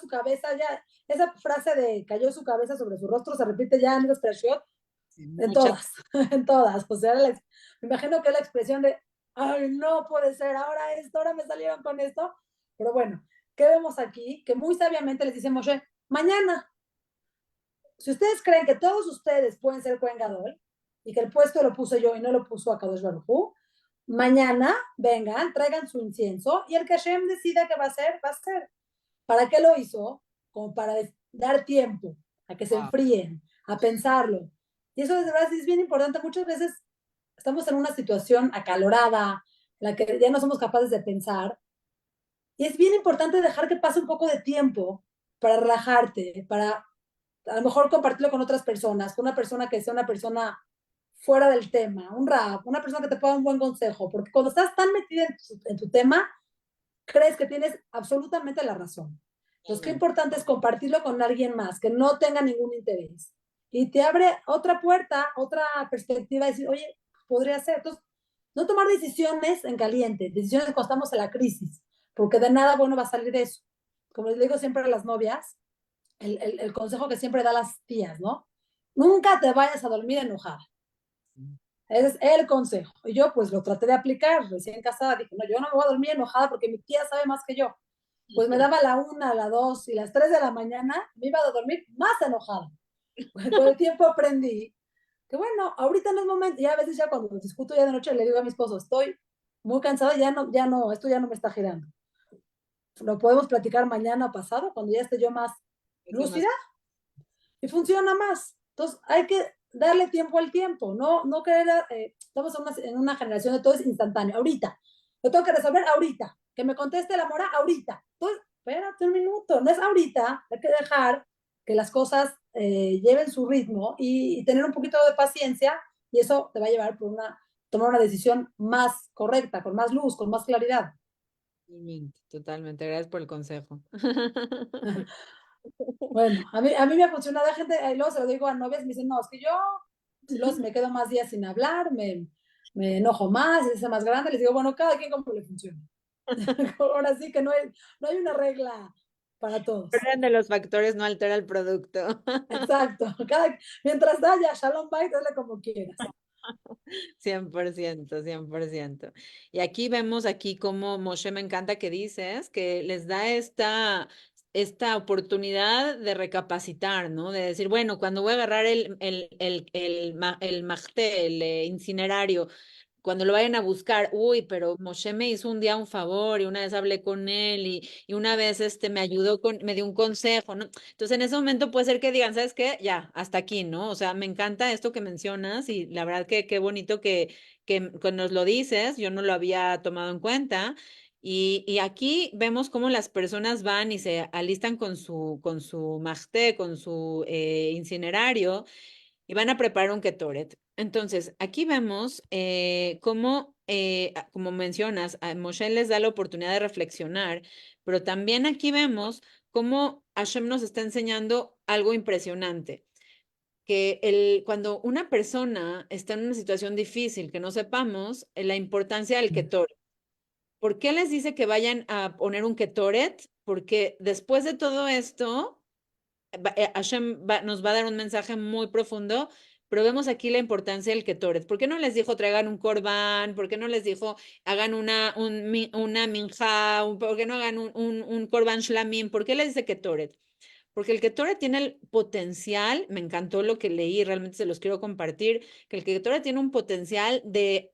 S2: su cabeza ya, esa frase de cayó su cabeza sobre su rostro se repite ya en los Pershot,
S1: Sí,
S2: en
S1: muchas.
S2: todas, en todas. O sea, me imagino que es la expresión de, ay, no puede ser, ahora me salieron con esto. Pero bueno, ¿qué vemos aquí? Que muy sabiamente les dice Moshe, mañana, si ustedes creen que todos ustedes pueden ser Kohen Gadol y que el puesto lo puse yo y no lo puso a Kadosh Baruj Hu, mañana vengan, traigan su incienso y el que Hashem decida que va a ser, va a ser. ¿Para qué lo hizo? Como para dar tiempo a que se
S1: Wow.
S2: enfríen, a pensarlo. Y eso de verdad es bien importante. Muchas veces estamos en una situación acalorada, en la que ya no somos capaces de pensar. Y es bien importante dejar que pase un poco de tiempo para relajarte, para a lo mejor compartirlo con otras personas, con una persona que sea una persona fuera del tema, un rap, una persona que te pueda dar un buen consejo, porque cuando estás tan metida en tu tema, crees que tienes absolutamente la razón. Entonces, qué
S1: Totalmente.
S2: importante es compartirlo con alguien más que no tenga ningún interés. Y te abre otra puerta, otra perspectiva, decir, oye, podría ser. Entonces, no tomar decisiones en caliente, decisiones cuando estamos en la crisis, porque de nada bueno va a salir de eso. Como les digo siempre a las novias, el consejo que siempre da las tías, ¿no? Nunca te vayas a dormir enojada. Ese es el consejo. Y yo pues lo traté de aplicar recién casada. Dije, no, yo no me voy a dormir enojada porque mi tía sabe más que yo. Pues me daba la 1, la 2 y las 3 de la mañana, me iba a dormir más enojada. Con el tiempo aprendí que bueno, ahorita no es momento. Ya a veces ya cuando discuto ya de noche le digo a mi esposo, estoy muy cansada, ya no, esto ya no me está girando. Lo podemos platicar mañana o pasado, cuando ya esté yo más
S1: Eso
S2: lúcida
S1: más.
S2: y funciona más. Entonces hay que darle tiempo al tiempo, no querer, estamos en una generación de todo es instantáneo, ahorita, lo tengo que resolver ahorita, que me conteste la mora ahorita. Entonces, espérate un minuto, no es ahorita, hay que dejar que las cosas lleven su ritmo y tener un poquito de paciencia y eso te va a llevar tomar una decisión más correcta, con más luz, con más claridad.
S1: Totalmente, totalmente. Gracias por el consejo.
S2: Bueno, a mí me ha funcionado, hay gente, y luego se lo digo a novias, me dicen, no, es que yo y luego si me quedo más días sin hablar, me enojo más, se hace más grande, les digo, bueno, cada quien como le funciona. Ahora sí que no hay una regla para todos.
S1: Orden de los factores no altera el producto.
S2: Exacto. Mientras haya Shalom Bait, hazle como quieras.
S1: 100%, 100%. Y aquí vemos aquí cómo Moshe me encanta que dices que les da esta oportunidad de recapacitar, ¿no? De decir, bueno, cuando voy a agarrar el majte, el incinerario, cuando lo vayan a buscar, uy, pero Moshe me hizo un día un favor y una vez hablé con él y una vez me ayudó me dio un consejo, ¿no? Entonces en ese momento puede ser que digan, ¿sabes qué? Ya, hasta aquí, ¿no? O sea, me encanta esto que mencionas y la verdad que qué bonito que nos lo dices, yo no lo había tomado en cuenta. Y aquí vemos cómo las personas van y se alistan con su majte, con su incinerario y van a preparar un ketoret. Entonces, aquí vemos cómo, como mencionas, a Moshe les da la oportunidad de reflexionar, pero también aquí vemos cómo Hashem nos está enseñando algo impresionante, que cuando una persona está en una situación difícil, que no sepamos la importancia del ketoret. ¿Por qué les dice que vayan a poner un ketoret? Porque después de todo esto, Hashem nos va a dar un mensaje muy profundo, pero vemos aquí la importancia del Ketoret. ¿Por qué no les dijo traigan un corbán? ¿Por qué no les dijo hagan una minja? ¿Por qué no hagan un corbán shlamim? ¿Por qué les dice Ketoret? Porque el Ketore tiene el potencial, me encantó lo que leí, realmente se los quiero compartir, que el Ketore tiene un potencial de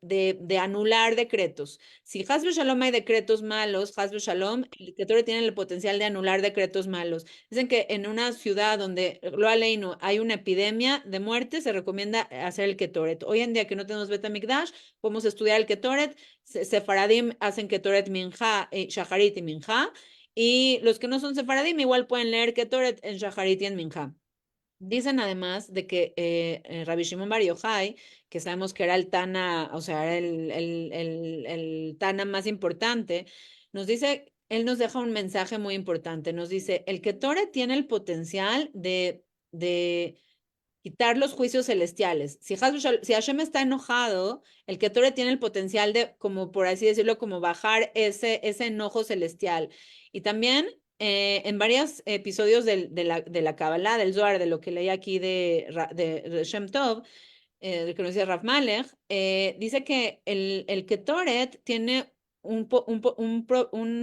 S1: anular decretos. Si Hasbe Shalom hay decretos malos, Hasbe Shalom, el Ketore tiene el potencial de anular decretos malos. Dicen que en una ciudad donde, lo aleino, hay una epidemia de muerte, se recomienda hacer el Ketoret. Hoy en día que no tenemos Betamikdash, podemos estudiar el Ketoret, Sefaradim hacen Ketoret Minja, Shacharit y Minja, y los que no son sefaradim igual pueden leer Ketoret en Shacharit y en Minja. Dicen además de que Rabbi Shimon Bar Yochai, que sabemos que era el Tana, o sea, era el Tana más importante, nos dice, él nos deja un mensaje muy importante. Nos dice, el Ketoret tiene el potencial de quitar los juicios celestiales. Si Hashem está enojado, el Ketore tiene el potencial de, como por así decirlo, como bajar ese enojo celestial. Y también en varios episodios de la Kabbalah, del Zohar, de lo que leí aquí de Shem Tov, el que nos dice Rav Malech, dice que el Ketoret tiene un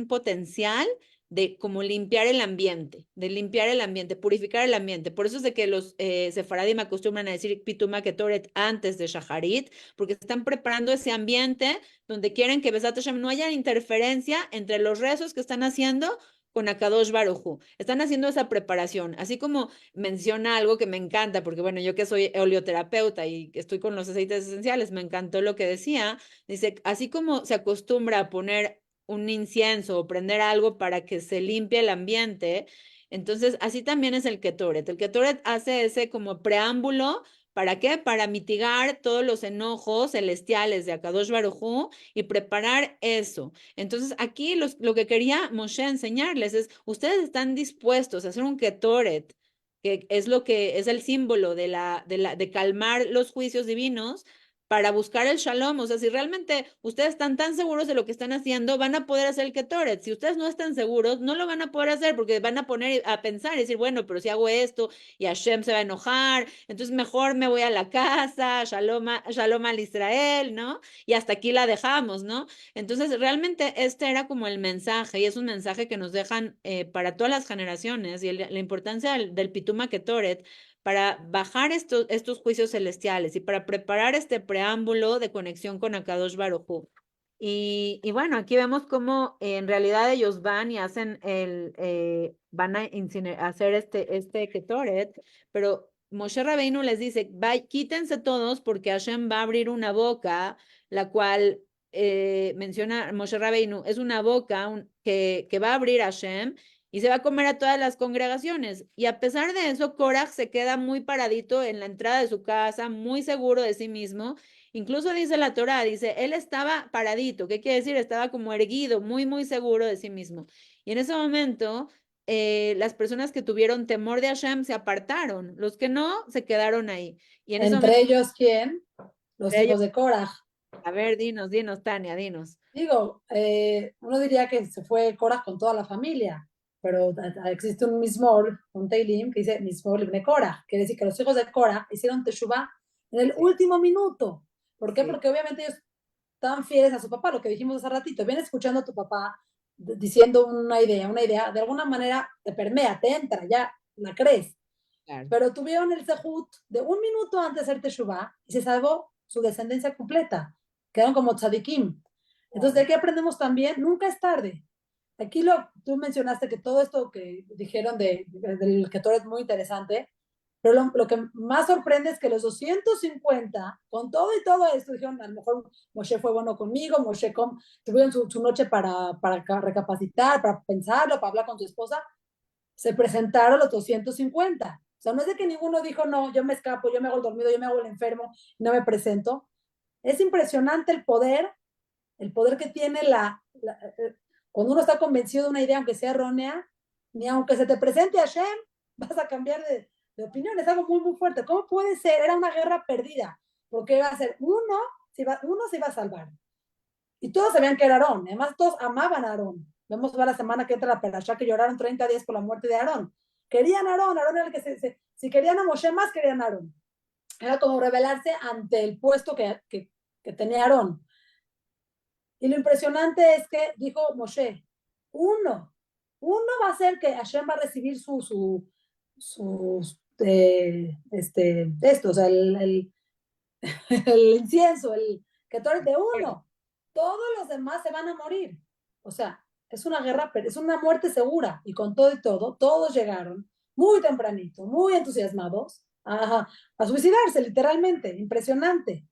S1: potencial de como limpiar el ambiente, purificar el ambiente. Por eso es de que los sefaradim acostumbran a decir Pituma Ketoret antes de Shacharit, porque están preparando ese ambiente donde quieren que Besat Hashem no haya interferencia entre los rezos que están haciendo con Akadosh Baruj. Están haciendo esa preparación, así como menciona algo que me encanta, porque bueno, yo que soy oleoterapeuta y estoy con los aceites esenciales, me encantó lo que decía. Dice, así como se acostumbra a poner un incienso o prender algo para que se limpie el ambiente, entonces así también es el Ketoret. El Ketoret hace ese como preámbulo. ¿Para qué? Para mitigar todos los enojos celestiales de Akadosh Baruj y preparar eso. Entonces, aquí lo que quería Moshe enseñarles es, ustedes están dispuestos a hacer un ketoret, que es lo que es el símbolo de calmar los juicios divinos para buscar el shalom. O sea, si realmente ustedes están tan seguros de lo que están haciendo, van a poder hacer el ketoret. Si ustedes no están seguros, no lo van a poder hacer porque van a poner a pensar y decir, bueno, pero si hago esto y Hashem se va a enojar, entonces mejor me voy a la casa, shalom al Israel, ¿no? Y hasta aquí la dejamos, ¿no? Entonces, realmente este era como el mensaje y es un mensaje que nos dejan para todas las generaciones y la importancia del Pituma Ketoret para bajar estos juicios celestiales y para preparar este preámbulo de conexión con Akadosh Baruj Hu. Y bueno, aquí vemos cómo en realidad ellos van y hacen van a hacer este Ketoret, pero Moshe Rabbeinu les dice, quítense todos porque Hashem va a abrir una boca, la cual menciona Moshe Rabbeinu, es una boca que va a abrir Hashem y se va a comer a todas las congregaciones. Y a pesar de eso, Korach se queda muy paradito en la entrada de su casa, muy seguro de sí mismo. Incluso dice la Torá, dice, él estaba paradito, ¿qué quiere decir? Estaba como erguido, muy, muy seguro de sí mismo. Y en ese momento las personas que tuvieron temor de Hashem se apartaron, los que no se quedaron ahí. Y en ese
S2: Entre
S1: momento,
S2: ellos, ¿quién? Los
S1: ellos,
S2: hijos de Korah.
S1: a ver, dinos, Tania, dinos.
S2: Digo, uno diría que se fue Korah con toda la familia, pero existe un Mismor, un Teilim, que dice Mismor Libne Korah. Quiere decir que los hijos de Korah hicieron Teshuvah en el
S1: Sí,
S2: último minuto. ¿Por qué?
S1: sí,
S2: Porque obviamente ellos estaban fieles a su papá, lo que dijimos hace ratito. Vienes escuchando a tu papá diciendo una idea, de alguna manera te permea, te entra, ya la crees.
S1: claro.
S2: Pero tuvieron el sehut de un minuto antes de hacer Teshuvah y se salvó su descendencia completa. Quedaron como tzadikim. Entonces, de
S1: Wow.
S2: aquí aprendemos también, nunca es tarde. Aquí tú mencionaste que todo esto que dijeron del que tú eres muy interesante, pero lo que más sorprende es que los 250, con todo y todo esto, dijeron, a lo mejor Moshe fue bueno conmigo, tuvieron su noche para recapacitar, para pensarlo, para hablar con su esposa, se presentaron los 250. O sea, no es de que ninguno dijo, no, yo me escapo, yo me hago el dormido, yo me hago el enfermo, no me presento. Es impresionante el poder que tiene cuando uno está convencido de una idea, aunque sea errónea, ni aunque se te presente a Hashem, vas a cambiar de opinión. Es algo muy, muy fuerte. ¿Cómo puede ser? Era una guerra perdida, porque iba a ser uno se iba a salvar. Y todos sabían que era Aarón. Además, todos amaban a Aarón. Vemos toda la semana que entra la perashá que lloraron 30 días por la muerte de Aarón. Querían a Aarón, Aarón era el que si querían a Moshe más, querían a Aarón. Era como rebelarse ante el puesto que tenía Aarón. Y lo impresionante es que dijo Moshe, uno, uno va a ser que Hashem va a recibir sus, esto, o sea, el incienso, que tú eres de uno. Todos los demás se van a morir. O sea, es una guerra, es una muerte segura. Y con todo y todo, todos llegaron muy tempranito, muy entusiasmados a suicidarse, literalmente. Impresionante.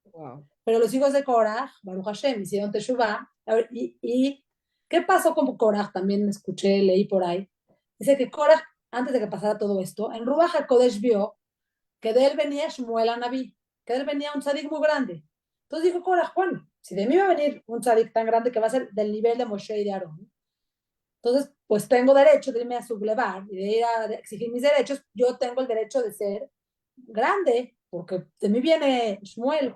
S1: Wow.
S2: Pero los hijos de Korah, Baruch Hashem, hicieron Teshuvah. Y qué pasó con Korah? También escuché, leí por ahí. Dice que Korah, antes de que pasara todo esto, en Ruach HaKodesh vio que de él venía Shmuel Anabí, que de él venía un tzadik muy grande. Entonces dijo Korah, bueno, si de mí va a venir un tzadik tan grande que va a ser del nivel de Moshe y de Aarón, entonces pues tengo derecho de irme a sublevar y de ir a exigir mis derechos, yo tengo el derecho de ser grande, porque de mí viene Shmuel.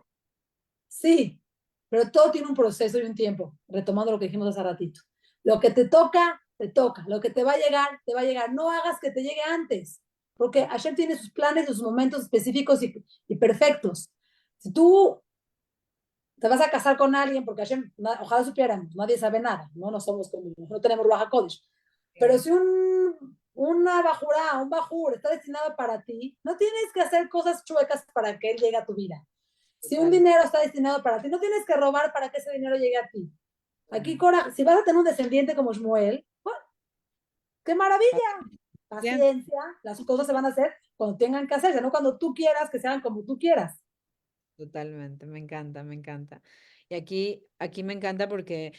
S2: Sí, pero todo tiene un proceso y un tiempo, retomando lo que dijimos hace ratito. Lo que te toca, te toca. Lo que te va a llegar, te va a llegar. No hagas que te llegue antes, porque Hashem tiene sus planes, sus momentos específicos y perfectos. Si tú te vas a casar con alguien, porque Hashem, ojalá supiéramos, nadie sabe nada, ¿no? No somos como, no tenemos Ruach HaKodesh. Pero si una bajura, un bajur está destinado para ti, no tienes que hacer cosas chuecas para que él llegue a tu vida. Si un
S1: Total.
S2: dinero está destinado para ti, no tienes que robar para que ese dinero llegue a ti. Aquí, Cora, si vas a tener un descendiente como Shmuel, ¡oh, qué maravilla!
S1: Bien,
S2: Paciencia, las cosas se van a hacer cuando tengan que hacerse, no cuando tú quieras que se hagan como tú quieras.
S1: totalmente, me encanta, me encanta. Y aquí me encanta porque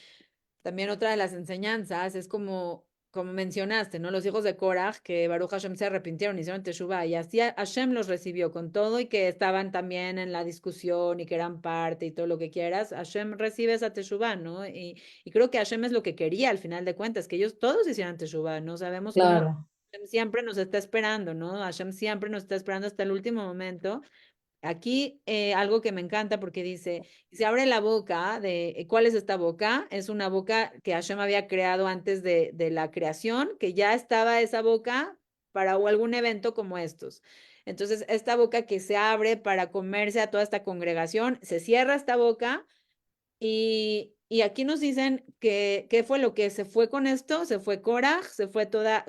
S1: también otra de las enseñanzas es como mencionaste, ¿no? Los hijos de Korah, que Baruch Hashem se arrepintieron, hicieron teshuvah, y así Hashem los recibió con todo y que estaban también en la discusión y que eran parte y todo lo que quieras. Hashem recibe esa teshuvah, ¿no? Y creo que Hashem es lo que quería al final de cuentas, que ellos todos hicieran teshuvah, ¿no? Sabemos cómo
S2: Claro.
S1: Hashem siempre nos está esperando, ¿no? Hashem siempre nos está esperando hasta el último momento. Aquí algo que me encanta porque dice, se abre la boca de, ¿cuál es esta boca? Es una boca que Hashem había creado antes de la creación, que ya estaba esa boca para algún evento como estos. Entonces, esta boca que se abre para comerse a toda esta congregación, se cierra esta boca y aquí nos dicen que qué fue lo que se fue con esto, se fue Korah, se fue toda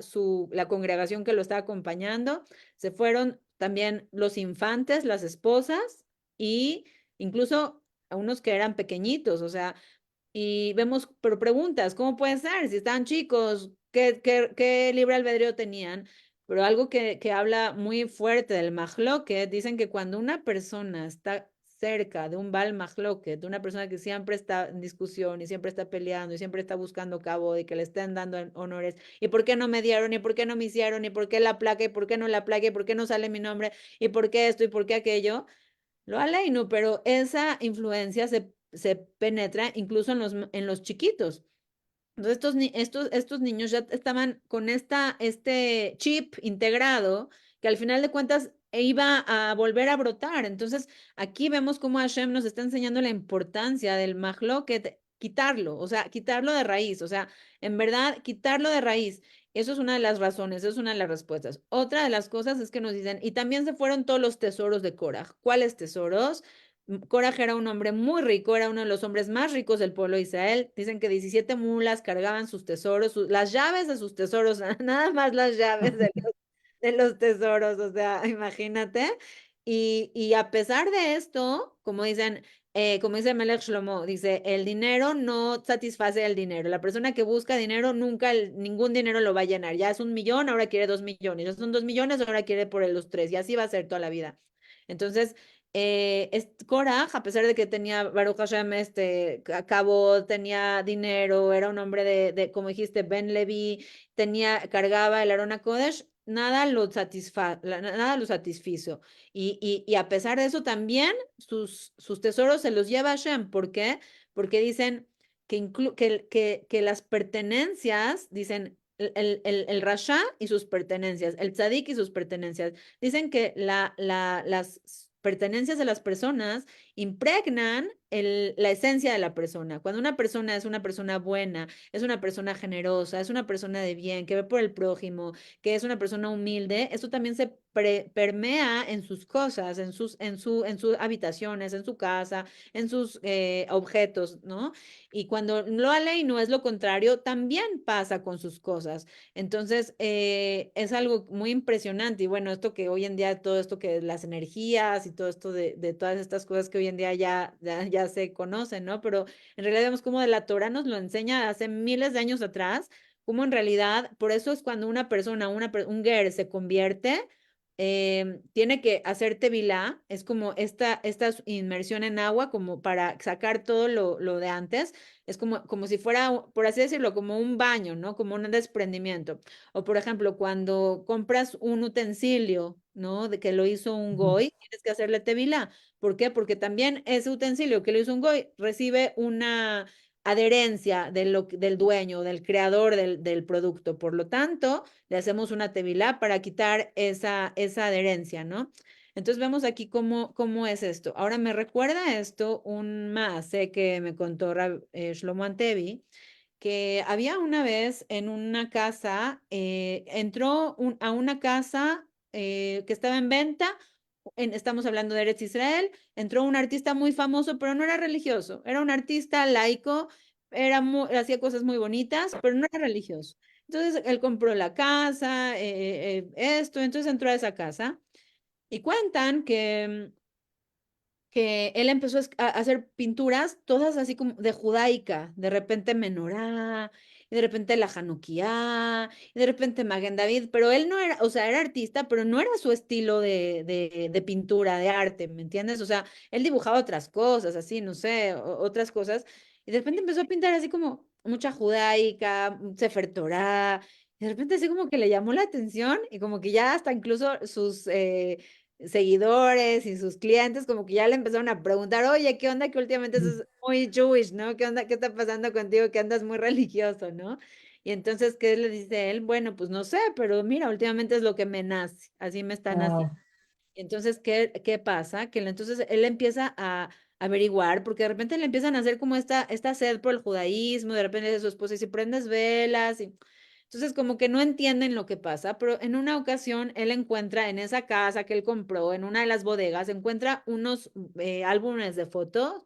S1: la congregación que lo está acompañando, se fueron también los infantes, las esposas y incluso a unos que eran pequeñitos, o sea, y vemos, pero preguntas, ¿cómo puede ser? Si estaban chicos, ¿qué libre albedrío tenían? Pero algo que habla muy fuerte del mahloket, dicen que cuando una persona está cerca de un Bal mahloket, de una persona que siempre está en discusión y siempre está peleando y siempre está buscando cabo de que le estén dando honores, ¿y por qué no me dieron? ¿Y por qué no me hicieron? ¿Y por qué la placa? ¿Y por qué no la placa? ¿Y por qué no sale mi nombre? ¿Y por qué esto? ¿Y por qué aquello? Lo aleino, pero esa influencia se penetra incluso en los chiquitos. Entonces estos niños ya estaban con este chip integrado que al final de cuentas iba a volver a brotar. Entonces aquí vemos cómo Hashem nos está enseñando la importancia del mahloket, quitarlo, o sea, quitarlo de raíz, o sea, en verdad, quitarlo de raíz. Eso es una de las razones, eso es una de las respuestas. Otra de las cosas es que nos dicen, y también se fueron todos los tesoros de Korah. ¿Cuáles tesoros? Korah era un hombre muy rico, era uno de los hombres más ricos del pueblo de Israel. Dicen que 17 mulas cargaban sus tesoros, las llaves de sus tesoros, nada más las llaves de los tesoros, o sea, imagínate. Y a pesar de esto, como dice Melech Shlomo, dice, el dinero no satisface el dinero. La persona que busca dinero nunca, ningún dinero lo va a llenar. Ya es 1 millón, ahora quiere 2 millones. Ya son 2 millones, ahora quiere por los tres. Y así va a ser toda la vida. Entonces, Korah, a pesar de que tenía Baruch Hashem, acabó, tenía dinero, era un hombre como dijiste, Ben Levi, cargaba el Arona Kodesh, nada lo satisfizo. Y a pesar de eso, también sus tesoros se los lleva Hashem. ¿Por qué? Porque dicen que las pertenencias, dicen, el Rasha y sus pertenencias, el Tzadik y sus pertenencias. Dicen que las pertenencias de las personas impregnan la esencia de la persona. Cuando una persona es una persona buena, es una persona generosa, es una persona de bien, que ve por el prójimo, que es una persona humilde, eso también se permea en sus cosas, en sus habitaciones, en su casa, en sus objetos, ¿no? Y cuando lo y no es lo contrario, también pasa con sus cosas. Entonces, es algo muy impresionante. Y bueno, esto que hoy en día, todo esto que las energías y todo esto de todas estas cosas que hoy en día ya se conocen, ¿no? Pero en realidad vemos cómo de la Torah nos lo enseña hace miles de años atrás, cómo en realidad, por eso es cuando una persona, un ger se convierte, tiene que hacer tevilá, es como esta inmersión en agua, como para sacar todo lo de antes, es como si fuera, por así decirlo, como un baño, ¿no? Como un desprendimiento. O por ejemplo, cuando compras un utensilio, ¿no? De que lo hizo un goy, tienes que hacerle tevilá. ¿Por qué? Porque también ese utensilio que lo hizo un goy recibe una adherencia del dueño, del creador del producto. Por lo tanto, le hacemos una tevilá para quitar esa adherencia, ¿no? Entonces vemos aquí cómo es esto. Ahora me recuerda esto un maase que me contó Shlomo Antevi, que había una vez en una casa, entró a una casa que estaba en venta, estamos hablando de Eretz Israel, entró un artista muy famoso, pero no era religioso, era un artista laico, hacía cosas muy bonitas, pero no era religioso. Entonces él compró la casa, entonces entró a esa casa y cuentan que él empezó a hacer pinturas todas así como de judaica, de repente Menorá, y de repente la Hanukkah, y de repente Maguen David, pero él no era, o sea, era artista, pero no era su estilo de pintura, de arte, ¿me entiendes? O sea, él dibujaba otras cosas, así, no sé, otras cosas, y de repente empezó a pintar así como mucha judaica, Sefer Torah, y de repente así como que le llamó la atención, y como que ya hasta incluso sus seguidores y sus clientes como que ya le empezaron a preguntar, oye, ¿qué onda que últimamente eso es muy Jewish, ¿no? ¿Qué onda? ¿Qué está pasando contigo? Que andas muy religioso, ¿no? Y entonces, ¿qué le dice él? Bueno, pues no sé, pero mira, últimamente es lo que me nace, así me está naciendo.
S2: Wow.
S1: Y entonces, ¿qué pasa? Que entonces él empieza a averiguar, porque de repente le empiezan a hacer como esta sed por el judaísmo, de repente de su esposa y si prendes velas, y entonces como que no entienden lo que pasa, pero en una ocasión él encuentra en esa casa que él compró, en una de las bodegas, encuentra unos álbumes de fotos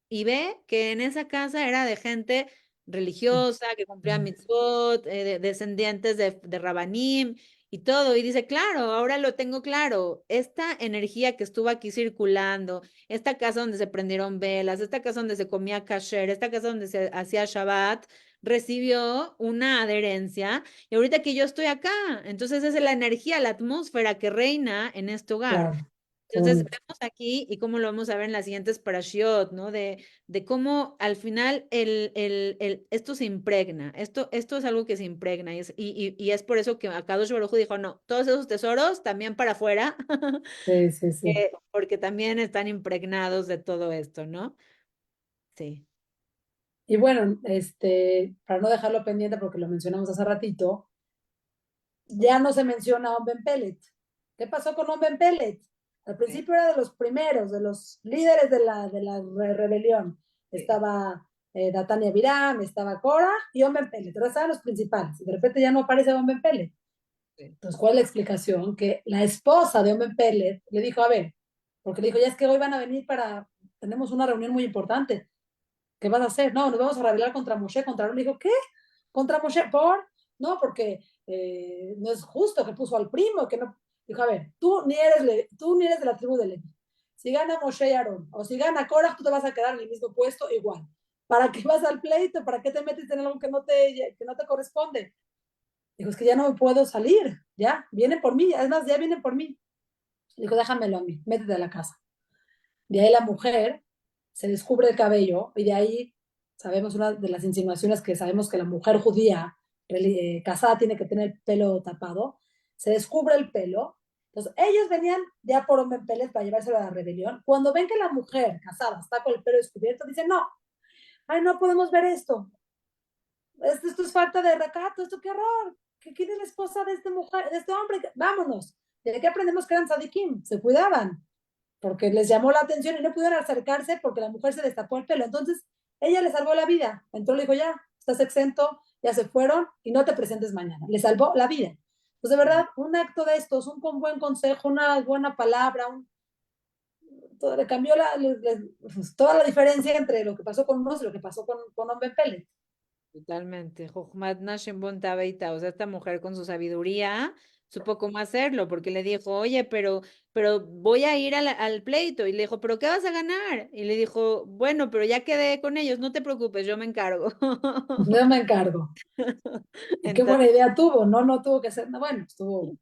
S1: y ve que en esa casa era de gente religiosa, que cumplía mitzvot, descendientes de Rabanim y todo. Y dice, claro, ahora lo tengo claro. Esta energía que estuvo aquí circulando, esta casa donde se prendieron velas, esta casa donde se comía kasher, esta casa donde se hacía Shabbat, recibió una adherencia. Y ahorita que yo estoy acá, entonces esa es la energía, la atmósfera que reina en este hogar.
S2: Claro, qué
S1: Entonces,
S2: bonito.
S1: vemos aquí y cómo lo vamos a ver en las siguientes parashiot, ¿no? De cómo al final esto se impregna, esto es algo que se impregna y es por eso que Akadosh Baruj Hu dijo, no, todos esos tesoros también para afuera,
S2: Sí, sí, sí.
S1: porque también están impregnados de todo esto, ¿no? Sí.
S2: Y bueno, para no dejarlo pendiente porque lo mencionamos hace ratito, ya no se menciona a Om Ben Pellet. ¿Qué pasó con Om Ben Pellet? Al
S1: Sí,
S2: principio era de los primeros, de los líderes de la rebelión.
S1: sí,
S2: Estaba Datán y Abiram, estaba Cora y Om Ben Pellet. Ahora estaban los principales. Y de repente ya no aparece Om Ben Pellet.
S1: sí.
S2: Entonces, ¿cuál es la explicación? Que la esposa de Om Ben Pellet le dijo, a ver, porque le dijo, ya es que hoy van a venir tenemos una reunión muy importante. ¿Qué vas a hacer? No, nos vamos a rebelar contra Moshe, contra Aarón. Le dijo, ¿qué? ¿Contra Moshe? ¿Por? No, porque no es justo que puso al primo, que no. Dijo, a ver, tú ni eres de la tribu de Levi. Si gana Moshe y Aarón, o si gana Korah, tú te vas a quedar en el mismo puesto igual. ¿Para qué vas al pleito? ¿Para qué te metes en algo que no te corresponde? Dijo, es que ya no me puedo salir, ya, vienen por mí, además ya vienen por mí. Dijo, déjamelo a mí, métete a la casa. De ahí la mujer se descubre el cabello y de ahí sabemos una de las insinuaciones que sabemos que la mujer judía casada tiene que tener el pelo tapado. Se descubre el pelo. Entonces, ellos venían ya por hombre Pérez para llevárselo a la rebelión. Cuando ven que la mujer casada está con el pelo descubierto, dicen, no, ay, no podemos ver esto. Esto es falta de recato, esto qué horror. ¿Quién es la esposa de esta mujer, de este hombre? Vámonos. ¿De qué aprendemos que eran sadikim? Se cuidaban porque les llamó la atención y no pudieron acercarse porque la mujer se destapó el pelo. Entonces, ella le salvó la vida. Entonces le dijo, ya, estás exento, ya se fueron y no te presentes mañana. Le salvó la vida. Pues de verdad, un acto de estos, un buen consejo, una buena palabra, le cambió pues, toda la diferencia entre lo que pasó con unos y lo que pasó con Hombre Pérez.
S1: Totalmente. Jochmat Nashem Bon Tabeita. O sea, esta mujer con su sabiduría supo cómo hacerlo, porque le dijo, oye, pero voy a ir al pleito. Y le dijo, ¿pero qué vas a ganar? Y le dijo, bueno, pero ya quedé con ellos, no te preocupes, yo me encargo.
S2: Yo me encargo. Y qué buena
S1: Entonces,
S2: idea tuvo, ¿no? No tuvo que ser, no, bueno,
S1: o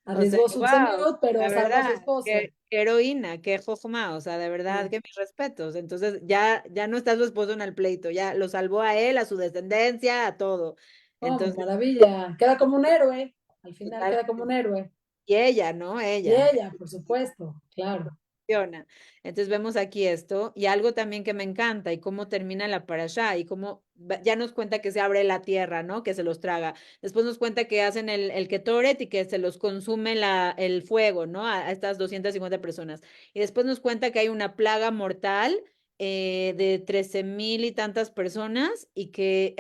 S1: sea,
S2: arriesgó su
S1: wow,
S2: salud, pero
S1: la
S2: salvó a su
S1: verdad,
S2: esposo.
S1: qué heroína, qué jojma, o sea, de verdad
S2: Sí.
S1: que mis respetos. Entonces, ya no está su esposo en el pleito, ya lo salvó a él, a su descendencia, a todo.
S2: Oh, pues
S1: Entonces,
S2: maravilla. Queda como un héroe. Al final
S1: total,
S2: queda como un héroe.
S1: y ella, ¿no?
S2: Y
S1: Ella.
S2: ella, por supuesto, claro.
S1: Funciona. Entonces vemos aquí esto y algo también que me encanta y cómo termina la parashá y cómo ya nos cuenta que se abre la tierra, ¿no? Que se los traga. Después nos cuenta que hacen el ketoret y que se los consume el fuego, ¿no? A estas 250 personas. Y después nos cuenta que hay una plaga mortal de 13,000 y tantas personas y que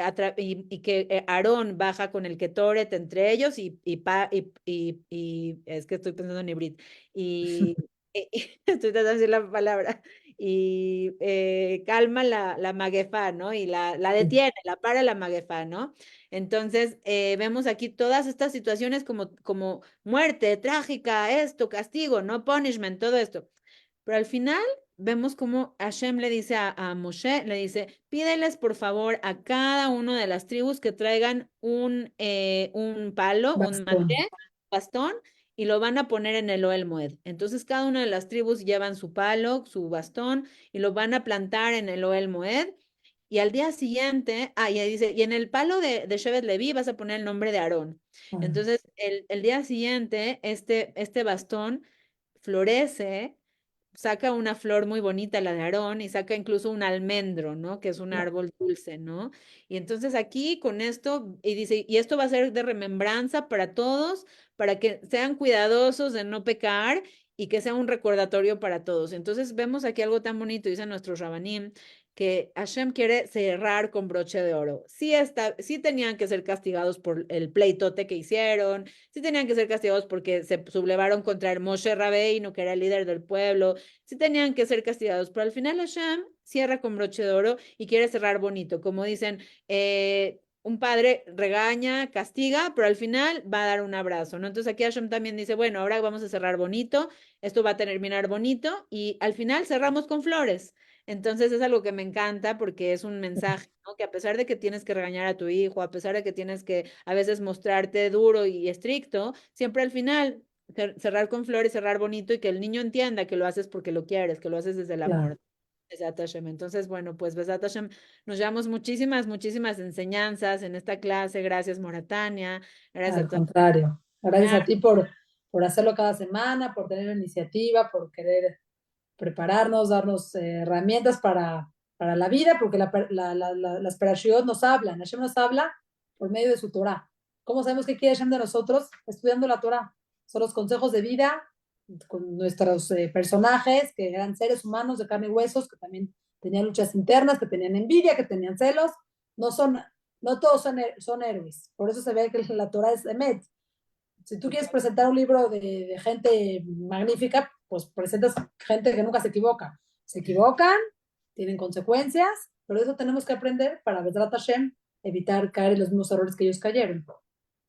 S1: Aarón baja con el ketoret entre ellos y es que estoy pensando en hibrid. Y estoy tratando de decir la palabra, y calma la maguefá, ¿no? Y la detiene, la para la maguefá, ¿no? Entonces, vemos aquí todas estas situaciones como muerte trágica, esto, castigo, ¿no? Punishment, todo esto. Pero al final vemos como Hashem le dice a Moshe, le dice, pídeles por favor a cada una de las tribus que traigan un palo, un maté,
S2: Bastón.
S1: bastón, y lo van a poner en el Ohel Moed. Entonces cada una de las tribus llevan su palo, su bastón, y lo van a plantar en el Ohel Moed. Y al día siguiente, y ahí dice, y en el palo de Shevet Levi vas a poner el nombre de Aarón.
S2: Ah,
S1: Entonces, el día siguiente, este bastón florece, saca una flor muy bonita, la de Aarón, y saca incluso un almendro, ¿no? Que es un
S2: claro,
S1: árbol dulce, ¿no? Y entonces aquí con esto, y dice, y esto va a ser de remembranza para todos, para que sean cuidadosos de no pecar y que sea un recordatorio para todos. Entonces vemos aquí algo tan bonito, dice nuestro Rabanim, que Hashem quiere cerrar con broche de oro. Sí tenían que ser castigados por el pleitote que hicieron, sí tenían que ser castigados porque se sublevaron contra el Moshe Rabbeinu, que era el líder del pueblo, sí tenían que ser castigados, pero al final Hashem cierra con broche de oro y quiere cerrar bonito, como dicen, un padre regaña, castiga, pero al final va a dar un abrazo, ¿no? Entonces aquí Hashem también dice, bueno, ahora vamos a cerrar bonito, esto va a terminar bonito y al final cerramos con flores. Entonces es algo que me encanta porque es un mensaje, ¿no? Que a pesar de que tienes que regañar a tu hijo, a pesar de que tienes que a veces mostrarte duro y estricto, siempre al final cerrar con flores, cerrar bonito y que el niño entienda que lo haces porque lo quieres, que lo haces desde el
S2: claro.
S1: amor. Besat Hashem. Entonces, bueno, pues Besat Hashem, nos llevamos muchísimas enseñanzas en esta clase. Gracias, Moratania. Gracias
S2: Al
S1: a todos.
S2: contrario. Gracias a ti por hacerlo cada semana, por tener la iniciativa, por querer prepararnos, darnos herramientas para para la vida, porque las parashiyot nos hablan, Hashem nos habla por medio de su Torah. ¿Cómo sabemos qué quiere Hashem de nosotros? Estudiando la Torah. Son los consejos de vida con nuestros personajes, que eran seres humanos de carne y huesos, que también tenían luchas internas, que tenían envidia, que tenían celos. No son, no todos son héroes. Por eso se ve que la Torah es Emet. Si tú quieres presentar un libro de gente magnífica, pues presentas gente que nunca se equivoca. Se equivocan, tienen consecuencias, pero eso tenemos que aprender para Bezrat Hashem evitar caer en los mismos errores que ellos cayeron.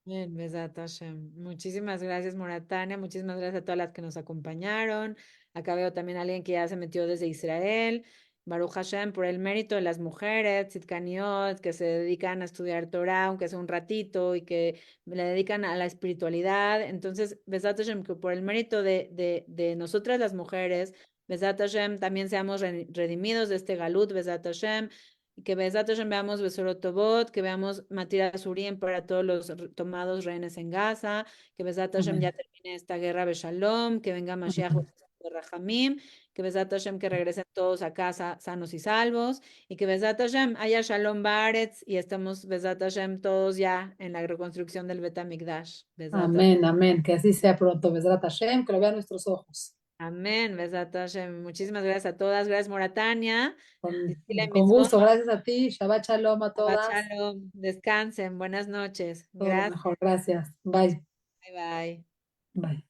S1: Bien, Besat Hashem. Muchísimas gracias, Moratania. Muchísimas gracias a todas las que nos acompañaron. Acá veo también a alguien que ya se metió desde Israel. Baruch Hashem, por el mérito de las mujeres, Tzidkaniot, que se dedican a estudiar Torah, aunque sea un ratito, y que le dedican a la espiritualidad. Entonces, Besat Hashem, que por el mérito de nosotras las mujeres, Besat Hashem, también seamos redimidos de este galut, Besat Hashem, y que Besat Hashem veamos Besorot Tobot, que veamos Matira Surim para todos los tomados rehenes en Gaza, que Besat Hashem ya
S2: Amén.
S1: termine esta guerra Beshalom, que venga Mashiach Rahamim, que Besat Hashem que regresen todos a casa sanos y salvos, y que Besat Hashem haya Shalom Baaretz y estemos Besat Hashem todos ya en la reconstrucción del Bet HaMikdash. Besat Hashem.
S2: Amén, amén. Que así sea pronto. Bezrat Hashem, que lo vean nuestros ojos.
S1: Amén, Besat Hashem. Muchísimas gracias a todas. Gracias, Moratania. Dile
S2: Con
S1: mitzvot.
S2: gusto. Gracias a ti. Shabbat Shalom a
S1: Shabbat
S2: todas.
S1: Shalom. Descansen. Buenas noches.
S2: Todo lo
S1: Gracias.
S2: mejor. Gracias. Bye.
S1: Bye bye.
S2: Bye.